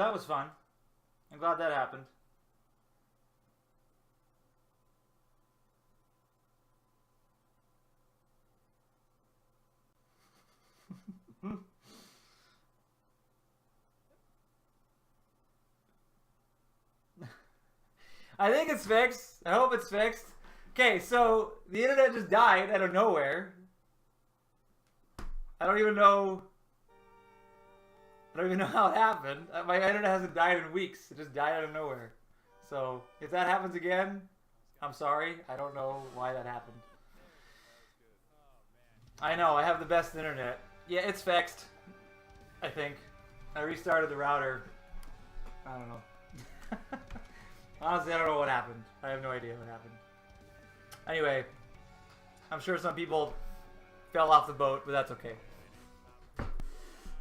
Well, that was fun. I'm glad that happened. I think it's fixed. I hope it's fixed. Okay, so the internet just died out of nowhere. I don't even know how it happened. My internet hasn't died in weeks. It just died out of nowhere. So if that happens again, I'm sorry. I don't know why that happened. I know, I have the best internet. Yeah, it's fixed. I think. I restarted the router. I don't know. Honestly, I don't know what happened. I have no idea what happened. Anyway, I'm sure some people fell off the boat, but that's okay.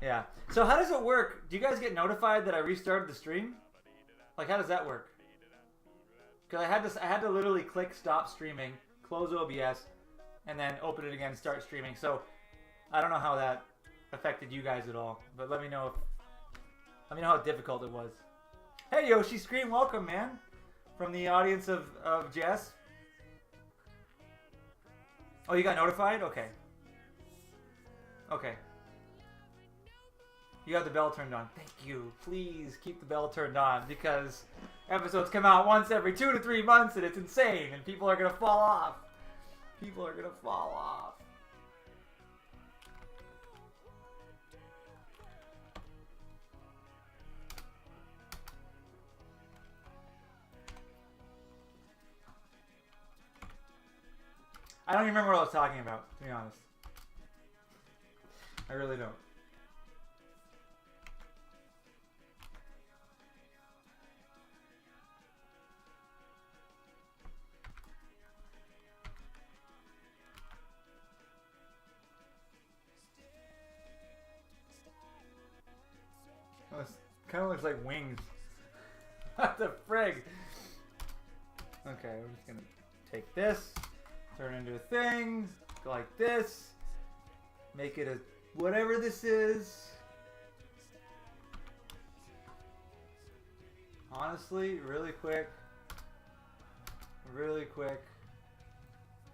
Yeah. So how does it work? Do you guys get notified that I restarted the stream? Like, how does that work? Because I had to literally click stop streaming, close OBS, and then open it again, start streaming. So I don't know how that affected you guys at all, but let me know how difficult it was. Hey Yoshi Scream, welcome man, from the audience of Jess. Oh, you got notified? Okay. Okay. You have the bell turned on. Thank you. Please keep the bell turned on because episodes come out once every 2 to 3 months and it's insane and people are going to fall off. People are going to fall off. I don't even remember what I was talking about, to be honest. I really don't. Oh, it kind of looks like wings. What the frig? Okay, we're just going to take this. Turn into a thing, go like this, make it a whatever this is. Honestly, really quick,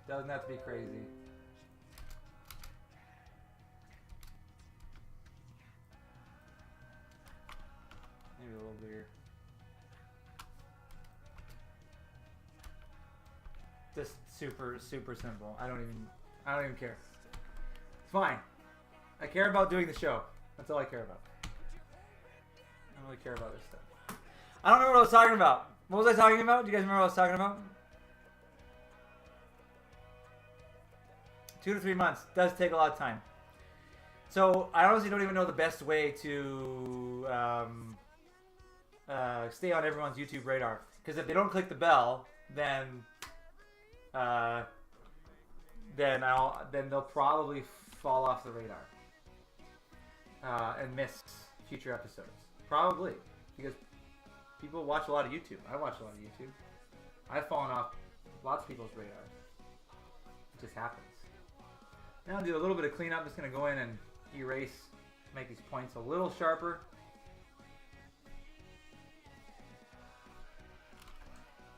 doesn't have to be crazy. Maybe a little bigger. Just super simple. I don't even care. It's fine. I care about doing the show. That's all I care about. I don't really care about this stuff. I don't remember what I was talking about. What was I talking about? Do you guys remember what I was talking about? 2 to 3 months. Does take a lot of time. So I honestly don't even know the best way to stay on everyone's YouTube radar. Because if they don't click the bell, then they'll probably fall off the radar and miss future episodes. Probably because people watch a lot of YouTube. I watch a lot of YouTube. I've fallen off lots of people's radars. It just happens. Now I'll do a little bit of cleanup. I'm just gonna go in and erase, make these points a little sharper.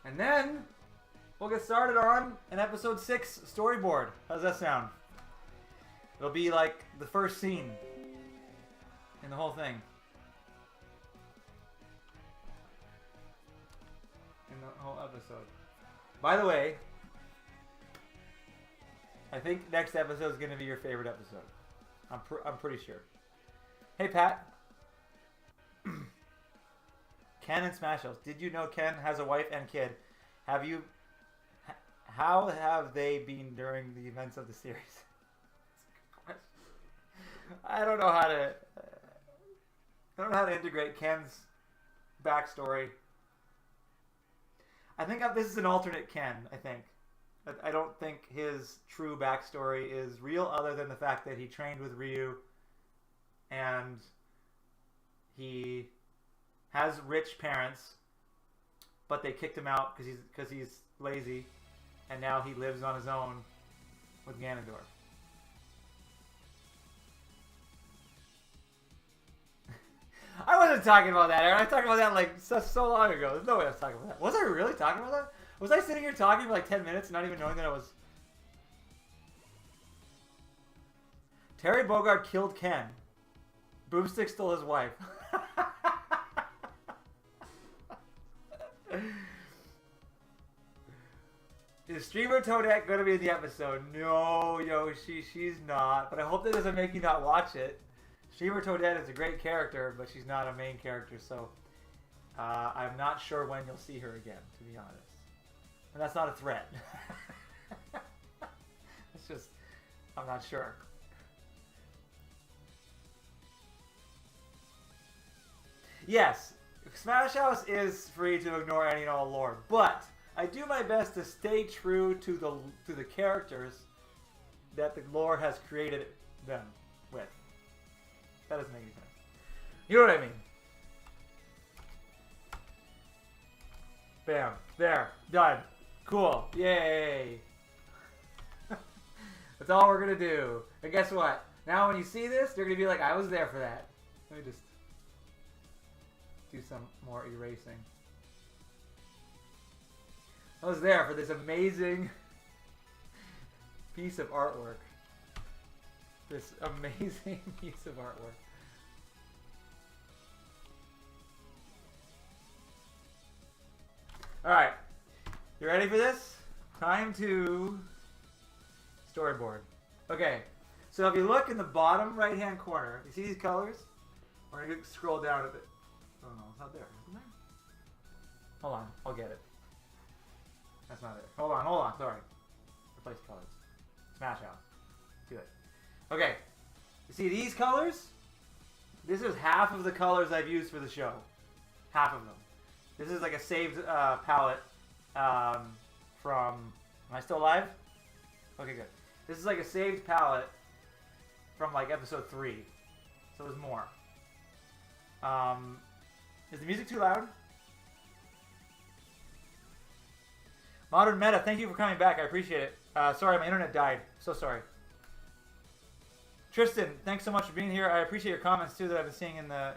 And then we'll get started on an episode 6 storyboard. How's that sound? It'll be like the first scene in the whole thing. In the whole episode. By the way, I think next episode is going to be your favorite episode. I'm pretty sure. Hey Pat. Ken and Smash House. Did you know Ken has a wife and kid? How have they been during the events of the series? I don't know how to integrate Ken's backstory. I think this is an alternate Ken, I think. I don't think his true backstory is real other than the fact that he trained with Ryu and he has rich parents, but they kicked him out because he's lazy, and now he lives on his own with Ganondorf. I wasn't talking about that, Aaron. I was talking about that like so long ago. There's no way I was talking about that. Was I really talking about that? Was I sitting here talking for like 10 minutes not even knowing that I was... Terry Bogard killed Ken. Boomstick stole his wife. Is Streamer Toadette going to be in the episode? No, Yoshi, she's not. But I hope that doesn't make you not watch it. Streamer Toadette is a great character, but she's not a main character, so I'm not sure when you'll see her again, to be honest. And that's not a threat. It's just, I'm not sure. Yes, Smash House is free to ignore any and all lore, but I do my best to stay true to the characters that the lore has created them with. That doesn't make any sense. You know what I mean? Bam. There. Done. Cool. Yay. That's all we're going to do. And guess what? Now when you see this, you're going to be like, I was there for that. Let me just do some more erasing. I was there for this amazing piece of artwork. This amazing piece of artwork. Alright. You ready for this? Time to storyboard. Okay. So if you look in the bottom right hand corner, you see these colors? We're going to scroll down a bit. Oh no, it's not there. Isn't there? Hold on. I'll get it. That's not it. Hold on. Sorry. Replace colors. Smash House. Do it. Okay. You see these colors? This is half of the colors I've used for the show. Half of them. This is like a saved palette from... Am I still live? Okay, good. This is like a saved palette from like episode 3. So there's more. Is the music too loud? Modern Meta, thank you for coming back. I appreciate it. Sorry, my internet died. So sorry. Tristan, thanks so much for being here. I appreciate your comments too that I've been seeing in the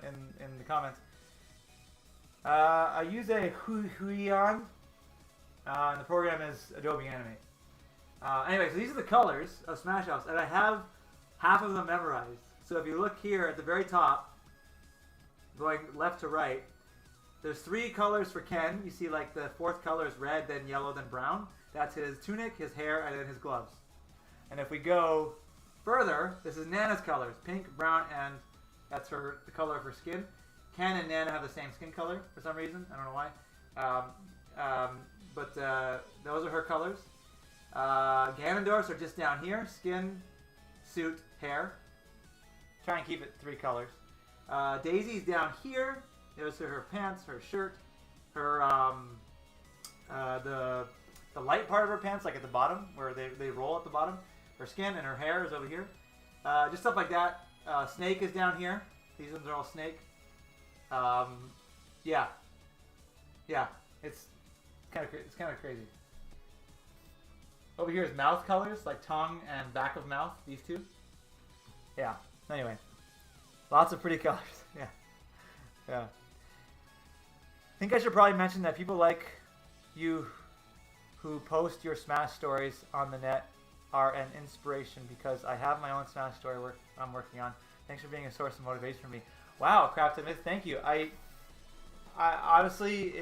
comments. I use a Huion, and the program is Adobe Animate. Anyway, so these are the colors of Smash House, and I have half of them memorized. So if you look here at the very top, going left to right, there's 3 colors for Ken. You see like the 4th color is red, then yellow, then brown. That's his tunic, his hair, and then his gloves. And if we go further, this is Nana's colors, pink, brown, and that's the color of her skin. Ken and Nana have the same skin color for some reason. I don't know why. But those are her colors. Ganondorf's are just down here. Skin, suit, hair. Try and keep it 3 colors. Daisy's down here. Those are her pants, her shirt, her the light part of her pants, like at the bottom, where they roll at the bottom. Her skin and her hair is over here. Just stuff like that. Snake is down here. These ones are all Snake. Yeah. It's kind of crazy. Over here is mouth colors, like tongue and back of mouth. These 2. Yeah. Anyway, lots of pretty colors. Yeah. I think I should probably mention that people like you who post your Smash stories on the net are an inspiration because I have my own Smash story I'm working on. Thanks for being a source of motivation for me. Wow, Crafted Myth, thank you. I honestly,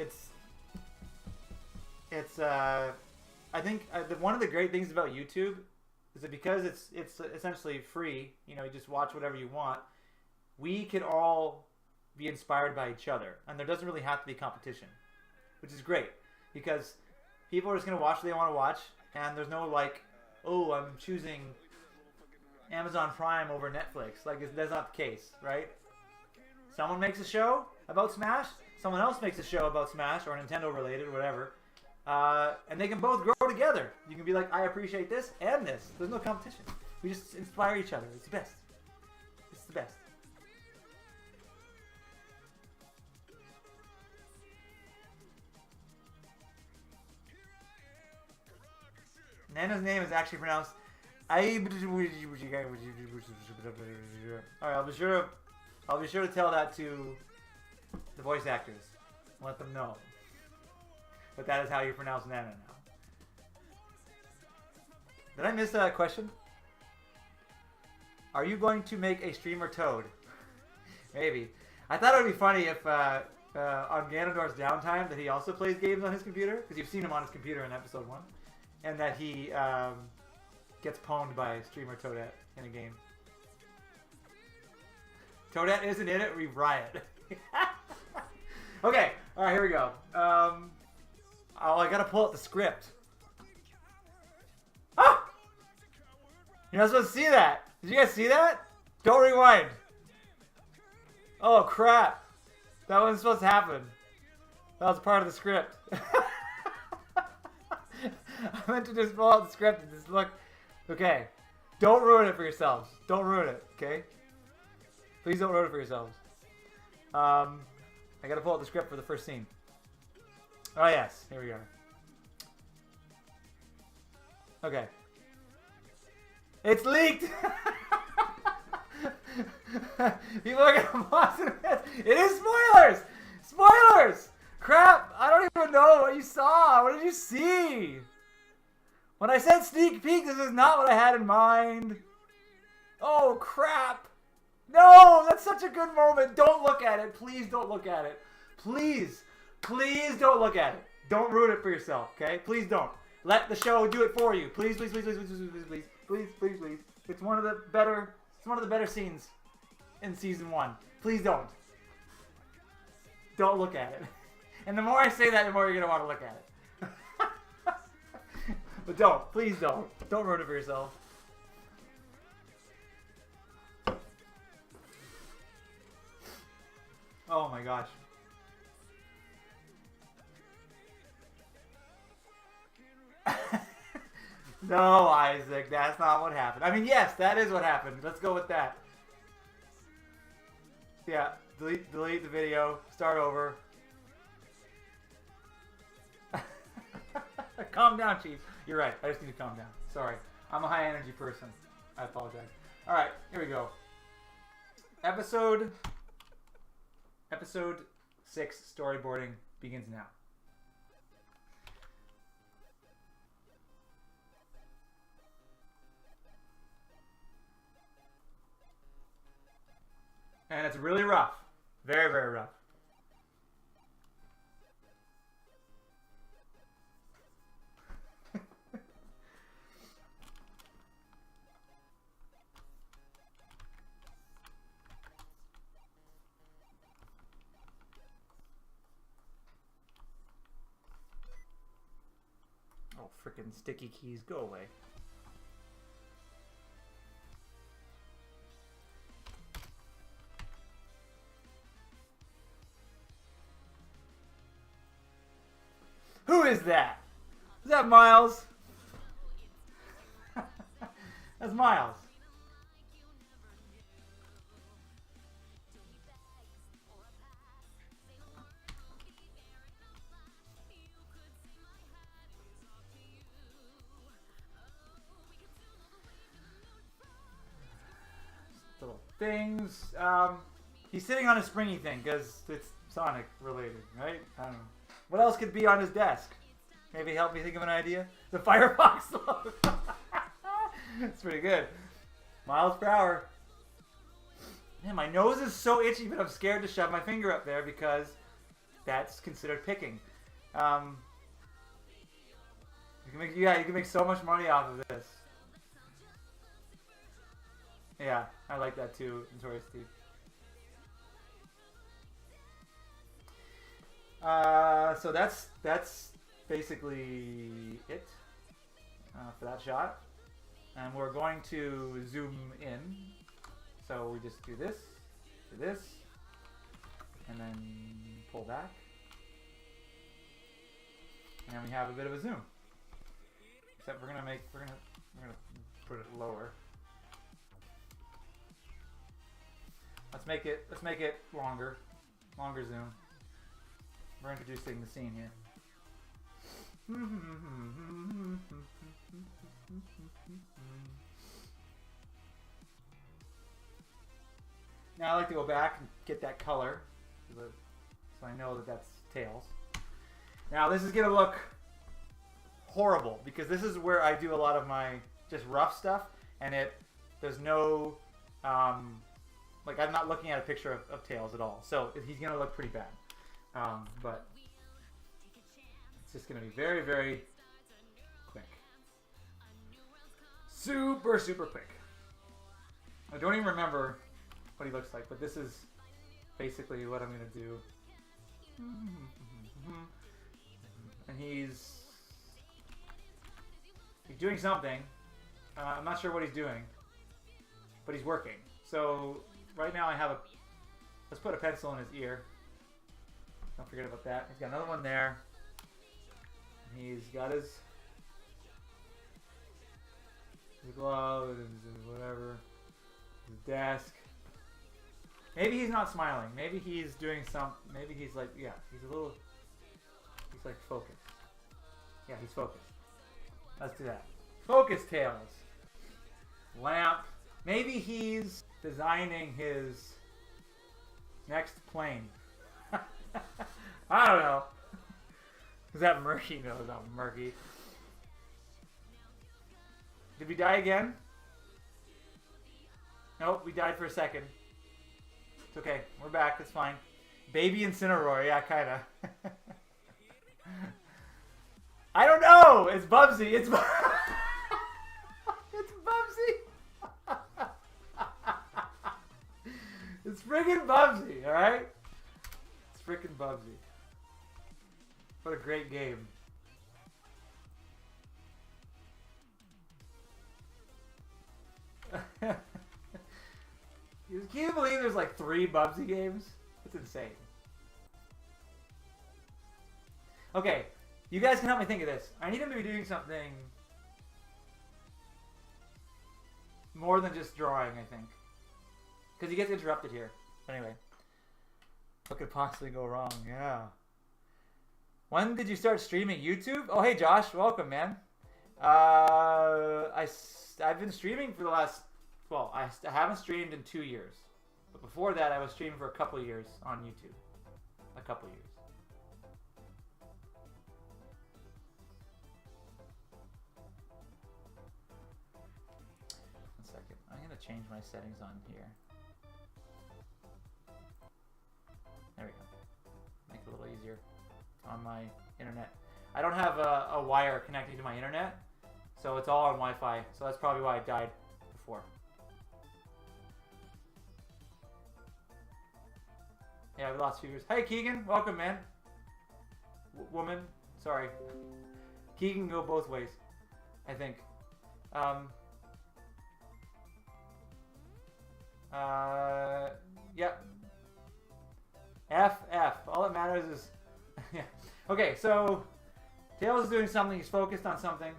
I think one of the great things about YouTube is that because it's essentially free, you just watch whatever you want, we can all be inspired by each other, and there doesn't really have to be competition, which is great because people are just going to watch what they want to watch, and there's no like, oh, I'm choosing Amazon Prime over Netflix. Like, that's not the case, right? Someone makes a show about Smash, someone else makes a show about Smash or Nintendo related or whatever, and they can both grow together. You can be like, I appreciate this and this. There's no competition. We just inspire each other. It's the best. It's the best. Nana's name is actually pronounced Alright, I'll be sure to tell that to the voice actors. Let them know. But that is how you pronounce Nana now. Did I miss that question? Are you going to make a streamer Toad? Maybe. I thought it would be funny if on Ganondorf's downtime that he also plays games on his computer, because you've seen him on his computer in episode 1, and that he gets pwned by streamer Toadette in a game. Toadette isn't in it, we riot. Okay, alright, here we go. Oh, I gotta pull up the script. Ah! You're not supposed to see that. Did you guys see that? Don't rewind. Oh, crap. That wasn't supposed to happen. That was part of the script. I meant to just pull out the script and just look. Okay. Don't ruin it for yourselves. Don't ruin it, okay? Please don't ruin it for yourselves. I gotta pull out the script for the first scene. Oh, yes. Here we are. Okay. It's leaked! People are gonna pause it. It is spoilers! Spoilers! Crap! I don't even know what you saw. What did you see? When I said sneak peek, this is not what I had in mind. Oh, crap! No! That's such a good moment. Don't look at it. Please don't look at it. Please. Please don't look at it. Don't ruin it for yourself, okay? Please don't. Let the show do it for you. Please, please, please, please, please, please, please, please, please, please, please. It's one of the better scenes in season 1. Please don't. Don't look at it. And the more I say that, the more you're gonna want to look at it. But don't. Please don't. Don't ruin it for yourself. Oh my gosh. No, Isaac, that's not what happened. I mean, yes, that is what happened. Let's go with that. Yeah, delete the video, start over. Calm down, Chief. You're right, I just need to calm down. Sorry, I'm a high energy person. I apologize. Alright, here we go. Episode 6 storyboarding begins now. And it's really rough. Very, very rough. Oh, frickin' sticky keys, go away. Who is that? Is that Miles? That's Miles. Little things. He's sitting on a springy thing because it's Sonic related, right? I don't know. What else could be on his desk? Maybe help me think of an idea? The Firefox logo. It's pretty good. Miles per hour. Man, my nose is so itchy, but I'm scared to shove my finger up there because that's considered picking. You can make so much money off of this. Yeah, I like that too, Notorious Steve. So that's basically it for that shot. And we're going to zoom in. So we just do this, and then pull back. And then we have a bit of a zoom. Except we're gonna put it lower. Let's make it longer zoom. We're introducing the scene here. Now I like to go back and get that color. So I know that that's tails. Now this is gonna look horrible because this is where I do a lot of my just rough stuff, and there's no like I'm not looking at a picture of tails at all. So he's gonna look pretty bad. But it's just gonna be very, very quick. Super, super quick. I don't even remember what he looks like, but this is basically what I'm gonna do. And he's doing something. I'm not sure what he's doing, but he's working. So right now I have let's put a pencil in his ear. Don't forget about that. He's got another one there. He's got his glove and whatever. His desk. Maybe he's not smiling. Maybe he's doing maybe he's like, yeah, he's like focused. Yeah, he's focused. Let's do that. Focus tails. Lamp. Maybe he's designing his next plane. I don't know. Is that murky? No, it's not murky. Did we die again? Nope, we died for a second. It's okay. We're back. It's fine. Baby Incineroar. Yeah, kind of. I don't know. It's Bubsy. It's it's Bubsy. It's friggin' Bubsy, alright? It's frickin' Bubsy. What a great game. Can you believe there's like 3 Bubsy games? It's insane. Okay, you guys can help me think of this. I need him to be doing something more than just drawing, I think. Because he gets interrupted here. Anyway. What could possibly go wrong? Yeah. When did you start streaming? YouTube? Oh, hey Josh. Welcome, man. I've been streaming for the last... Well, I haven't streamed in 2 years. But before that, I was streaming for a couple of years on YouTube. A couple of years. One second. I'm going to change my settings on here. There we go. Make it a little easier on my internet. I don't have a wire connecting to my internet, so it's all on Wi-Fi. So that's probably why I died before. Yeah, we lost viewers. Hey, Keegan. Welcome, man. Woman. Sorry. Keegan can go both ways, I think. Yep. FF. All that matters is... yeah. Okay, so... Tails is doing something. He's focused on something.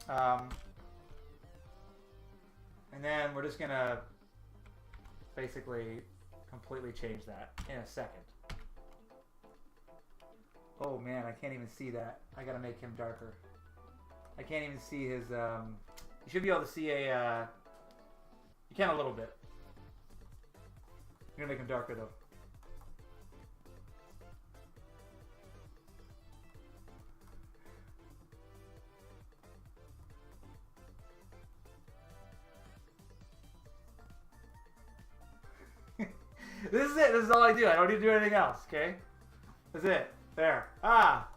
And then we're just going to basically completely change that in a second. Oh, man, I can't even see that. I got to make him darker. I can't even see his... You should be able to see a... You can a little bit. I'm going to make him darker, though. This is it. This is all I do. I don't need to do anything else, okay? That's it. There. Ah!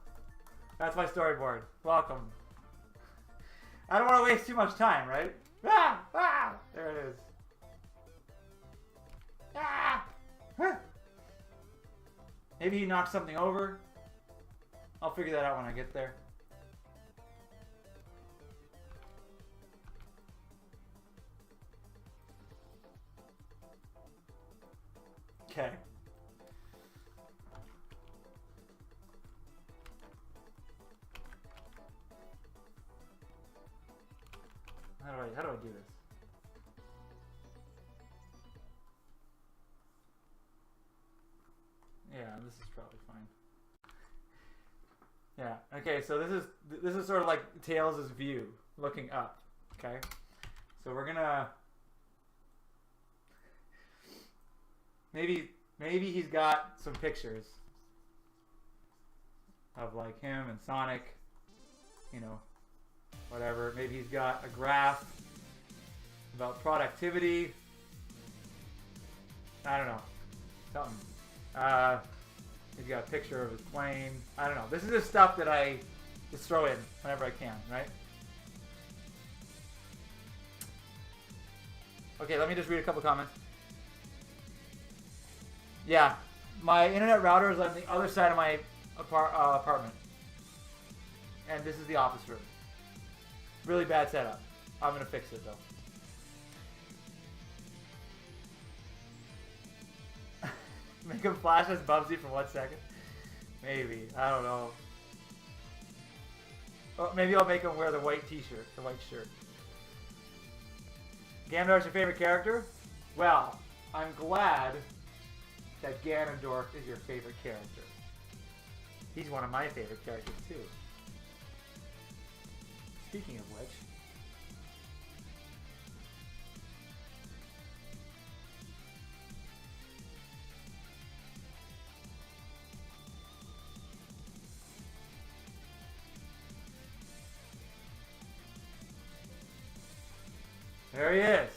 That's my storyboard. Welcome. I don't want to waste too much time, right? Ah! Ah! There it is. Ah! Huh. Maybe he knocked something over. I'll figure that out when I get there. Okay. How do I do this? Yeah, this is probably fine. Yeah. Okay, so this is sort of like Tails' view, looking up. Okay. So we're gonna maybe Maybe he's got some pictures of like him and Sonic, you know, whatever. Maybe he's got a graph about productivity. I don't know. Something. He's got a picture of his plane. I don't know. This is just stuff that I just throw in whenever I can, right? Okay, let me just read a couple comments. Yeah, my internet router is on the other side of my apartment. And this is the office room. Really bad setup. I'm going to fix it, though. Make him flash as Bubsy for 1 second? Maybe. I don't know. Oh, maybe I'll make him wear the white t-shirt, the white shirt. Ganondorf's your favorite character? Well, I'm glad that Ganondorf is your favorite character. He's one of my favorite characters, too. Speaking of which... There he is.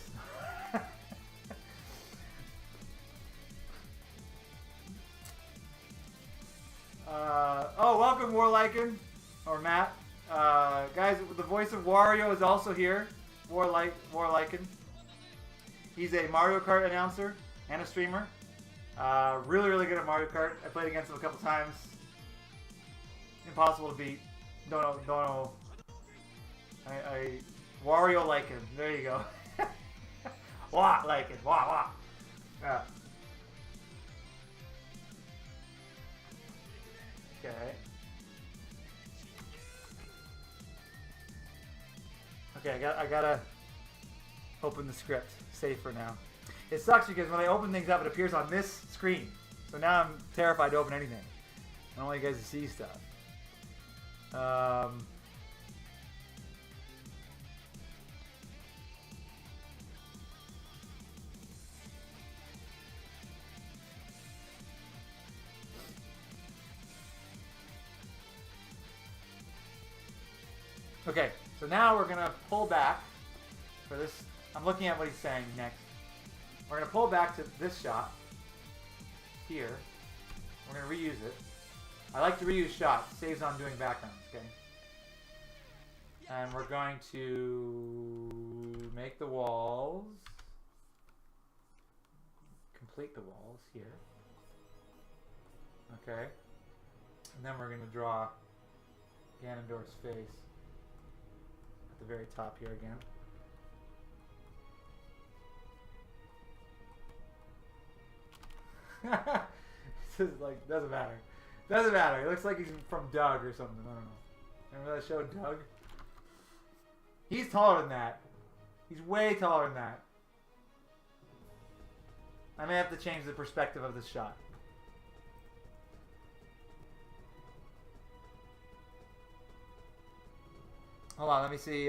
Oh, welcome Warliken, or Matt. Guys, the voice of Wario is also here. Warliken. He's a Mario Kart announcer and a streamer. Really, really good at Mario Kart. I played against him a couple times. Impossible to beat. Don't know. Wario Lycan. There you go. Wah, Lycan. Wah, wah. Yeah. Okay. Okay, I gotta open the script. Safe for now. It sucks because when I open things up, it appears on this screen. So now I'm terrified to open anything. I don't want you guys to see stuff. Okay, so now we're gonna pull back for this. I'm looking at what he's saying next. We're gonna pull back to this shot here. We're gonna reuse it. I like to reuse shots. Saves on doing backgrounds, okay? And we're going to make the walls. Complete the walls here. Okay. And then we're gonna draw Ganondorf's face. The very top here again. This is like, doesn't matter. Doesn't matter. It looks like he's from Doug or something. I don't know. Remember that show, Doug? He's taller than that. He's way taller than that. I may have to change the perspective of this shot. Hold on, let me see.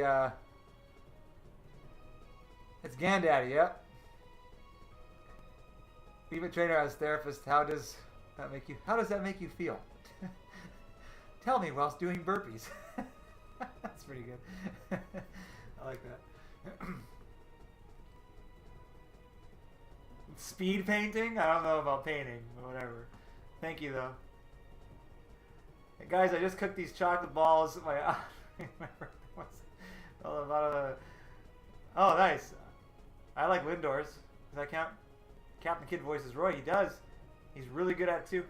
It's Gandaddy, yep. Even trainer as therapist, how does that make you feel? Tell me whilst doing burpees. That's pretty good. I like that. Speed painting? I don't know about painting, but whatever. Thank you though. Hey, guys, I just cooked these chocolate balls. Oh, nice. I like Lindors. Does that count? Captain Kid voices Roy. He does. He's really good at it too.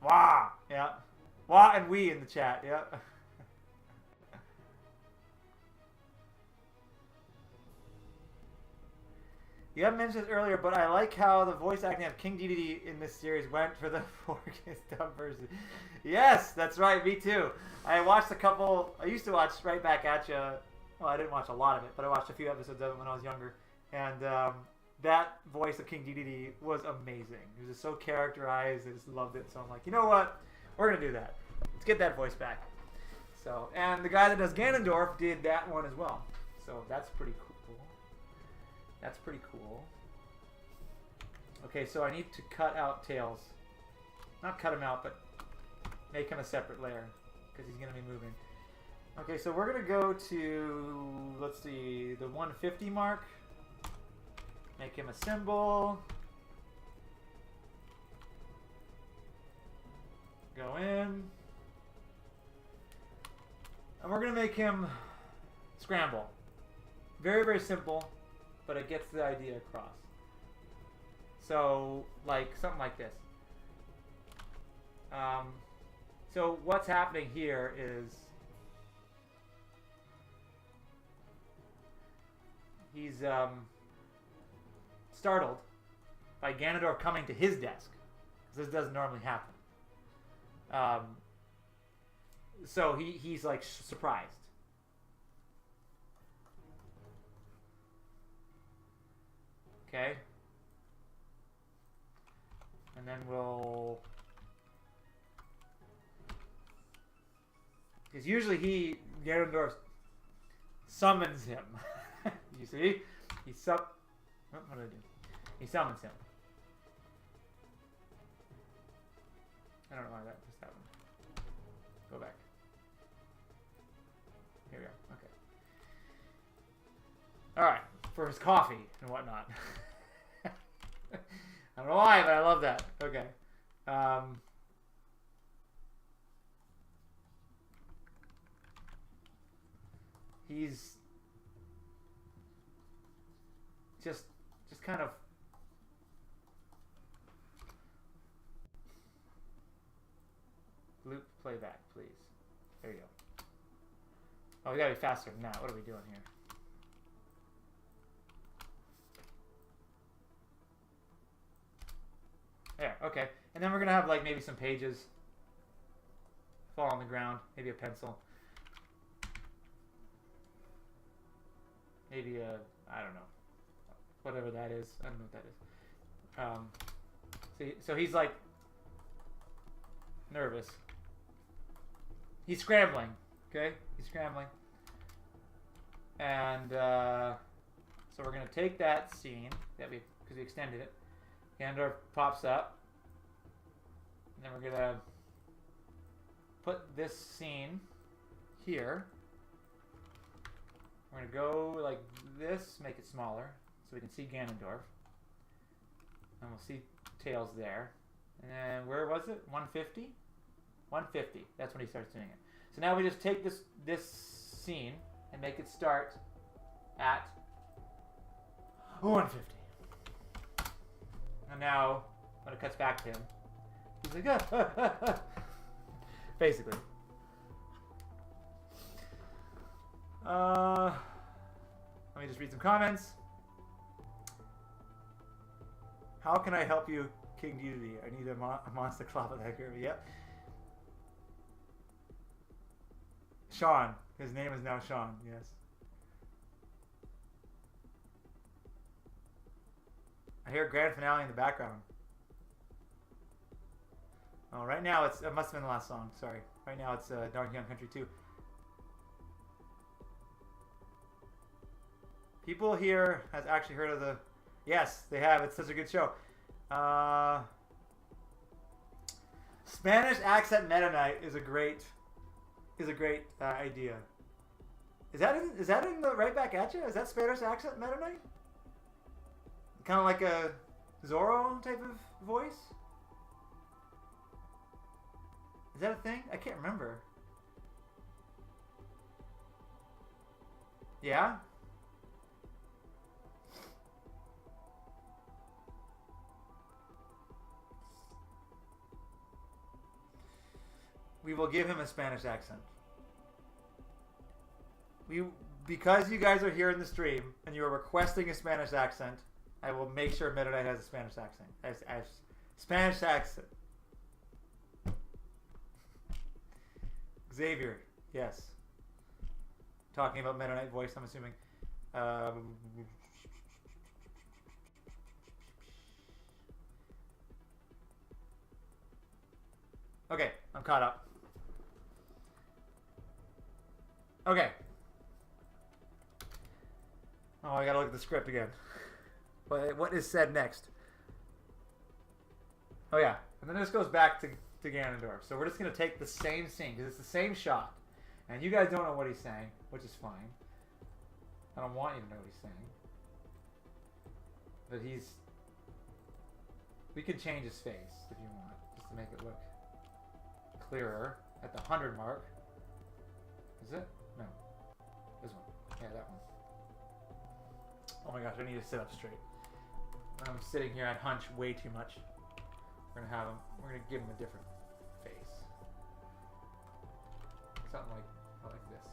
Wah! Yeah. Wah and we in the chat. Yeah. You haven't mentioned this earlier, but I like how the voice acting of King Dedede in this series went for the 4K dub version. Yes, that's right. Me too. I watched a couple. I used to watch Right Back at Ya. Well, I didn't watch a lot of it, but I watched a few episodes of it when I was younger. And that voice of King Dedede was amazing. It was just so characterized. I just loved it. So I'm like, you know what? We're going to do that. Let's get that voice back. So, and the guy that does Ganondorf did that one as well. So that's pretty cool. That's pretty cool. Okay, so I need to cut out Tails. Not cut him out, but make him a separate layer because he's going to be moving. Okay, so we're going to go to, let's see, the 150 mark. Make him a symbol. Go in. And we're going to make him scramble. Very, very simple, but it gets the idea across. So, like, something like this. So what's happening here is he's startled by Ganondorf coming to his desk. This doesn't normally happen. So he's like surprised. Okay. And then we'll... Because usually Ganondorf summons him. You see? What did I do? He summons him. I don't know why that just happened. Go back. Here we go. Okay. Alright. For his coffee and whatnot. I don't know why, but I love that. Okay. He's just kind of loop playback, please. There you go. Oh, we gotta be faster than that. What are we doing here? There, okay. And then we're gonna have like maybe some pages fall on the ground, maybe a pencil. Maybe a, I don't know, whatever that is. I don't know what that is. So he's like nervous. He's scrambling, okay? He's scrambling. And so we're gonna take that scene that because we extended it. Ganondorf pops up. And then we're gonna put this scene here. We're going to go like this, make it smaller, so we can see Ganondorf. And we'll see Tails there. And then, where was it? 150? 150. That's when he starts doing it. So now we just take this scene and make it start at 150. And now, when it cuts back to him, he's like, ah. Basically. Let me just read some comments. How can I help you, King Deity? I need a monster clop of that curve. Yep. Sean. His name is now Sean. Yes. I hear grand finale in the background. Oh, right now it must have been the last song. Sorry. Right now it's Donkey Kong Country 2. People here has actually heard of the... Yes, they have. It's such a good show. Spanish accent Meta Knight is a great idea. Is that in the Right Back At You? Is that Spanish accent Meta Knight? Kind of like a Zorro type of voice? Is that a thing? I can't remember. Yeah? We will give him a Spanish accent. Because you guys are here in the stream and you are requesting a Spanish accent, I will make sure Meta Knight has a Spanish accent. As Spanish accent. Xavier, yes. Talking about Meta Knight voice, I'm assuming. Okay, I'm caught up. Okay. Oh, I gotta look at the script again. What is said next? Oh yeah, and then this goes back to Ganondorf. So we're just gonna take the same scene because it's the same shot, and you guys don't know what he's saying, which is fine. I don't want you to know what he's saying, but we can change his face if you want, just to make it look clearer at the 100 mark. Is it? No. This one. Yeah, that one. Oh my gosh, I need to sit up straight. I'm sitting here at hunch way too much. We're gonna give him a different face. Something like this.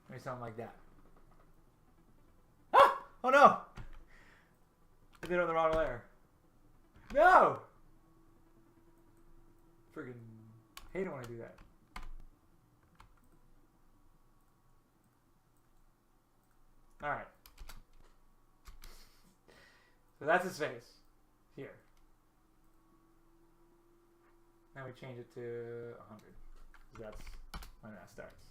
Maybe something like that. Ah! Oh no! I did it on the wrong layer. No! Friggin' hate it when I do that. Alright. So that's his face. Here. Now we change it to 100. That's when that starts.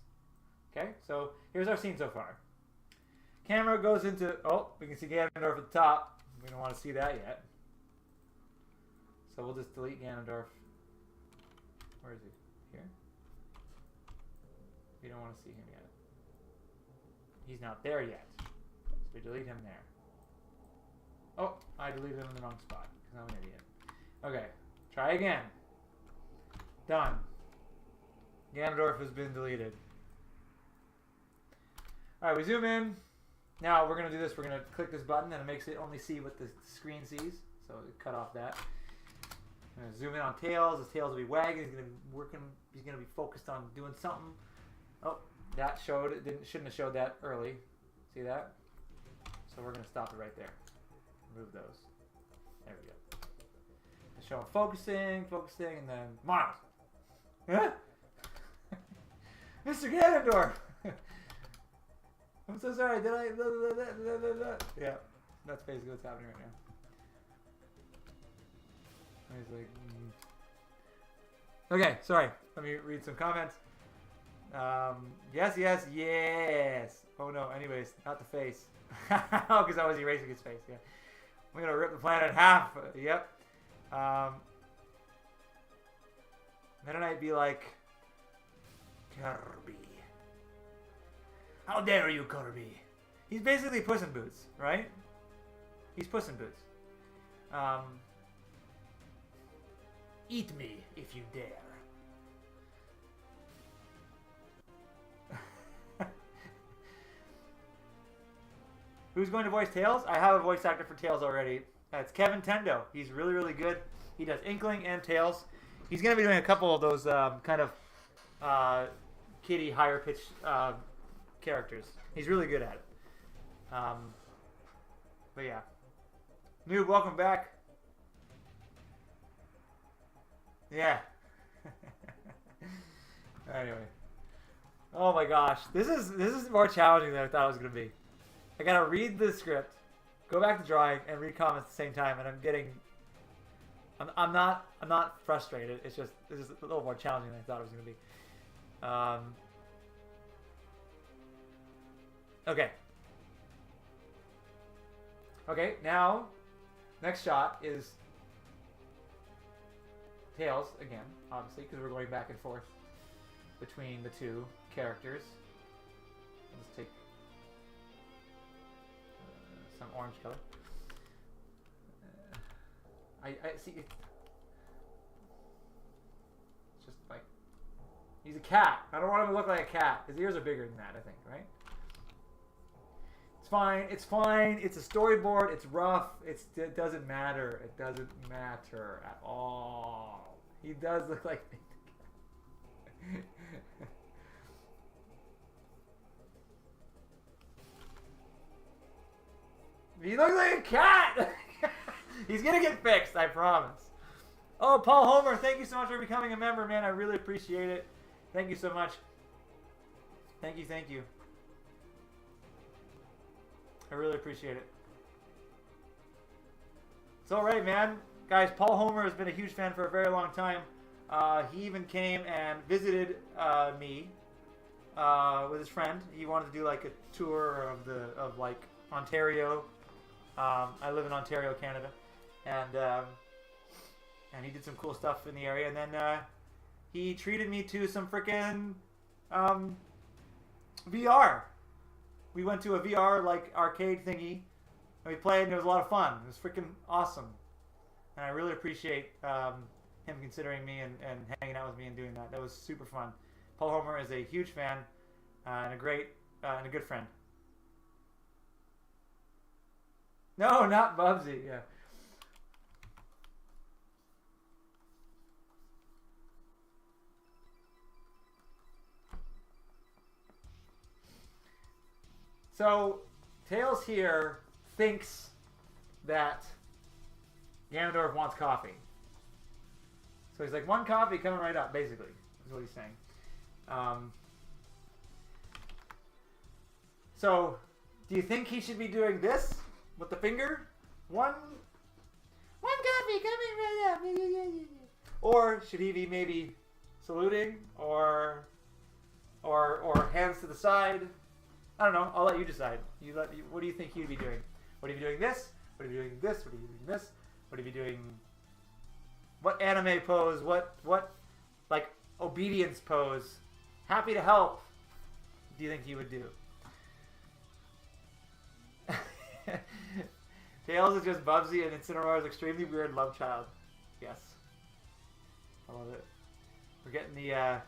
Okay, so here's our scene so far. Camera goes into... Oh, we can see Ganondorf at the top. We don't want to see that yet. So we'll just delete Ganondorf. Where is he? Here? We don't want to see him yet. He's not there yet. So we delete him there. Oh, I deleted him in the wrong spot because I'm an idiot. Okay, try again. Done. Ganondorf has been deleted. Alright, we zoom in. Now we're going to do this. We're going to click this button and it makes it only see what the screen sees. So cut off that. I'm going to zoom in on Tails. His tails will be wagging. He's going to be working. He's going to be focused on doing something. Oh, that showed. It shouldn't have showed that early. See that? So we're going to stop it right there. Remove those. There we go. Show him focusing, and then Miles. Huh? Mr. Ganondorf. I'm so sorry. Did I? Yeah, that's basically what's happening right now. He's like, Okay, sorry. Let me read some comments. Yes. Oh no. Anyways, not the face. Oh, because I was erasing his face. Yeah. We're gonna rip the planet in half. Yep. Meta Knight be like, Kirby. How dare you, Kirby? He's basically Puss in Boots, right? He's Puss in Boots. Eat me if you dare. Who's going to voice Tails? I have a voice actor for Tails already. It's Kevin Tendo. He's really, really good. He does Inkling and Tails. He's going to be doing a couple of those kind of kiddie, higher pitched characters. He's really good at it. But yeah. Noob, welcome back. Yeah. Anyway. Oh my gosh. This is more challenging than I thought it was going to be. I got to read the script, go back to drawing, and read comments at the same time, and I'm not frustrated. It's just a little more challenging than I thought it was going to be. Okay. Okay, now, next shot is Tails again, obviously, because we're going back and forth between the two characters. Let's take some orange color. I see. It's just like he's a cat. I don't want him to look like a cat. His ears are bigger than that, I think, right? It's fine. It's fine. It's a storyboard. It's rough. It doesn't matter. It doesn't matter at all. He does look like. He looks like a cat. He's gonna get fixed, I promise. Oh, Paul Homer, thank you so much for becoming a member, man. I really appreciate it. Thank you so much. Thank you. I really appreciate it. It's alright, man. Guys, Paul Homer has been a huge fan for a very long time. He even came and visited me with his friend. He wanted to do like a tour of like Ontario. I live in Ontario, Canada, and he did some cool stuff in the area. And then he treated me to some freaking VR. We went to a VR like arcade thingy, and we played, and it was a lot of fun. It was freaking awesome, and I really appreciate him considering me and hanging out with me and doing that. That was super fun. Paul Homer is a huge fan and a great and a good friend. No, not Bubsy. Yeah. So, Tails here thinks that Ganondorf wants coffee. So he's like, one coffee coming right up, basically, is what he's saying. So, do you think he should be doing this with the finger? One coffee coming right up. Or should he be maybe saluting or hands to the side? I don't know. I'll let you decide. What do you think he'd be doing? Would he be doing this? Would he be doing this? Would he be doing this? Would he be doing what anime pose? What like obedience pose? Happy to help. Do you think he would do? Tails is just Bubsy and Incineroar's extremely weird love child. Yes. I love it. We're getting the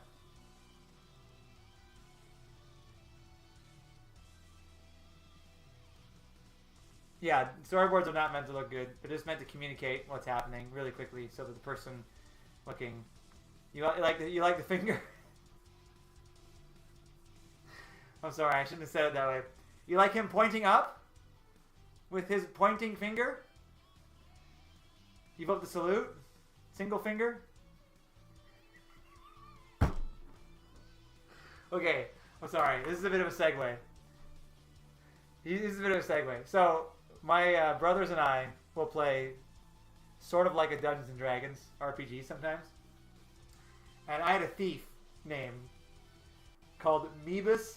yeah, storyboards are not meant to look good. They're just meant to communicate what's happening really quickly, so that the person looking, you like the finger. I'm sorry, I shouldn't have said it that way. You like him pointing up with his pointing finger? You vote the salute, single finger. Okay, I'm sorry. This is a bit of a segue. So, my brothers and I will play sort of like a Dungeons and Dragons RPG sometimes. And I had a thief named called Meebus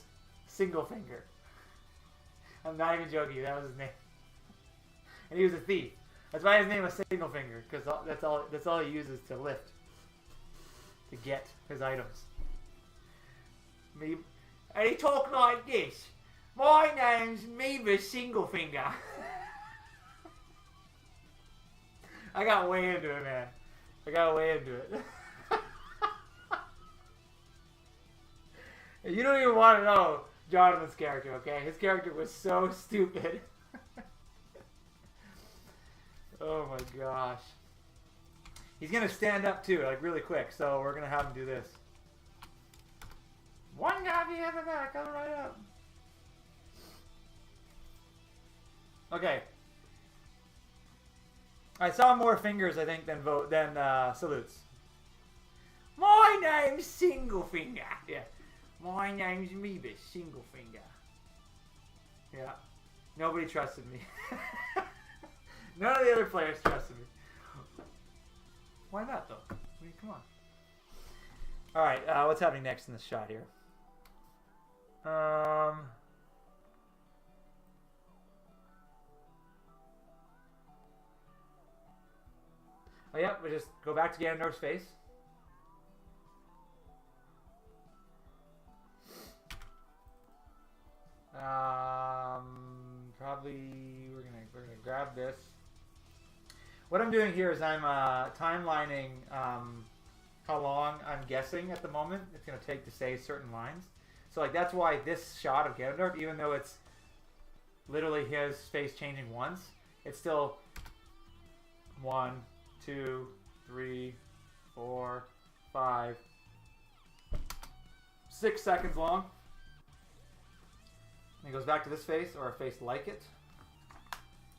Singlefinger. I'm not even joking. That was his name. And he was a thief. That's why his name was Singlefinger, because that's all he uses to lift, to get his items. And he talked like this. My name's Meebus Singlefinger. I got way into it, man. I got way into it. You don't even want to know Jonathan's character, okay? His character was so stupid. Oh my gosh. He's going to stand up too, like really quick, so we're going to have him do this. One coffee at the back, coming right up. Okay. I saw more fingers, I think, than salutes. My name's Singlefinger. Yeah. My name's Meebus Singlefinger. Yeah. Nobody trusted me. None of the other players trusted me. Why not, though? I mean, come on. All right. What's happening next in this shot here? Oh yeah, we just go back to Ganondorf's face. Probably we're gonna grab this. What I'm doing here is I'm timelining how long I'm guessing at the moment it's gonna take to say certain lines. So like that's why this shot of Ganondorf, even though it's literally his face changing once, it's still 1, 2, 3, 4, 5, 6 seconds long. And he goes back to this face, or a face like it.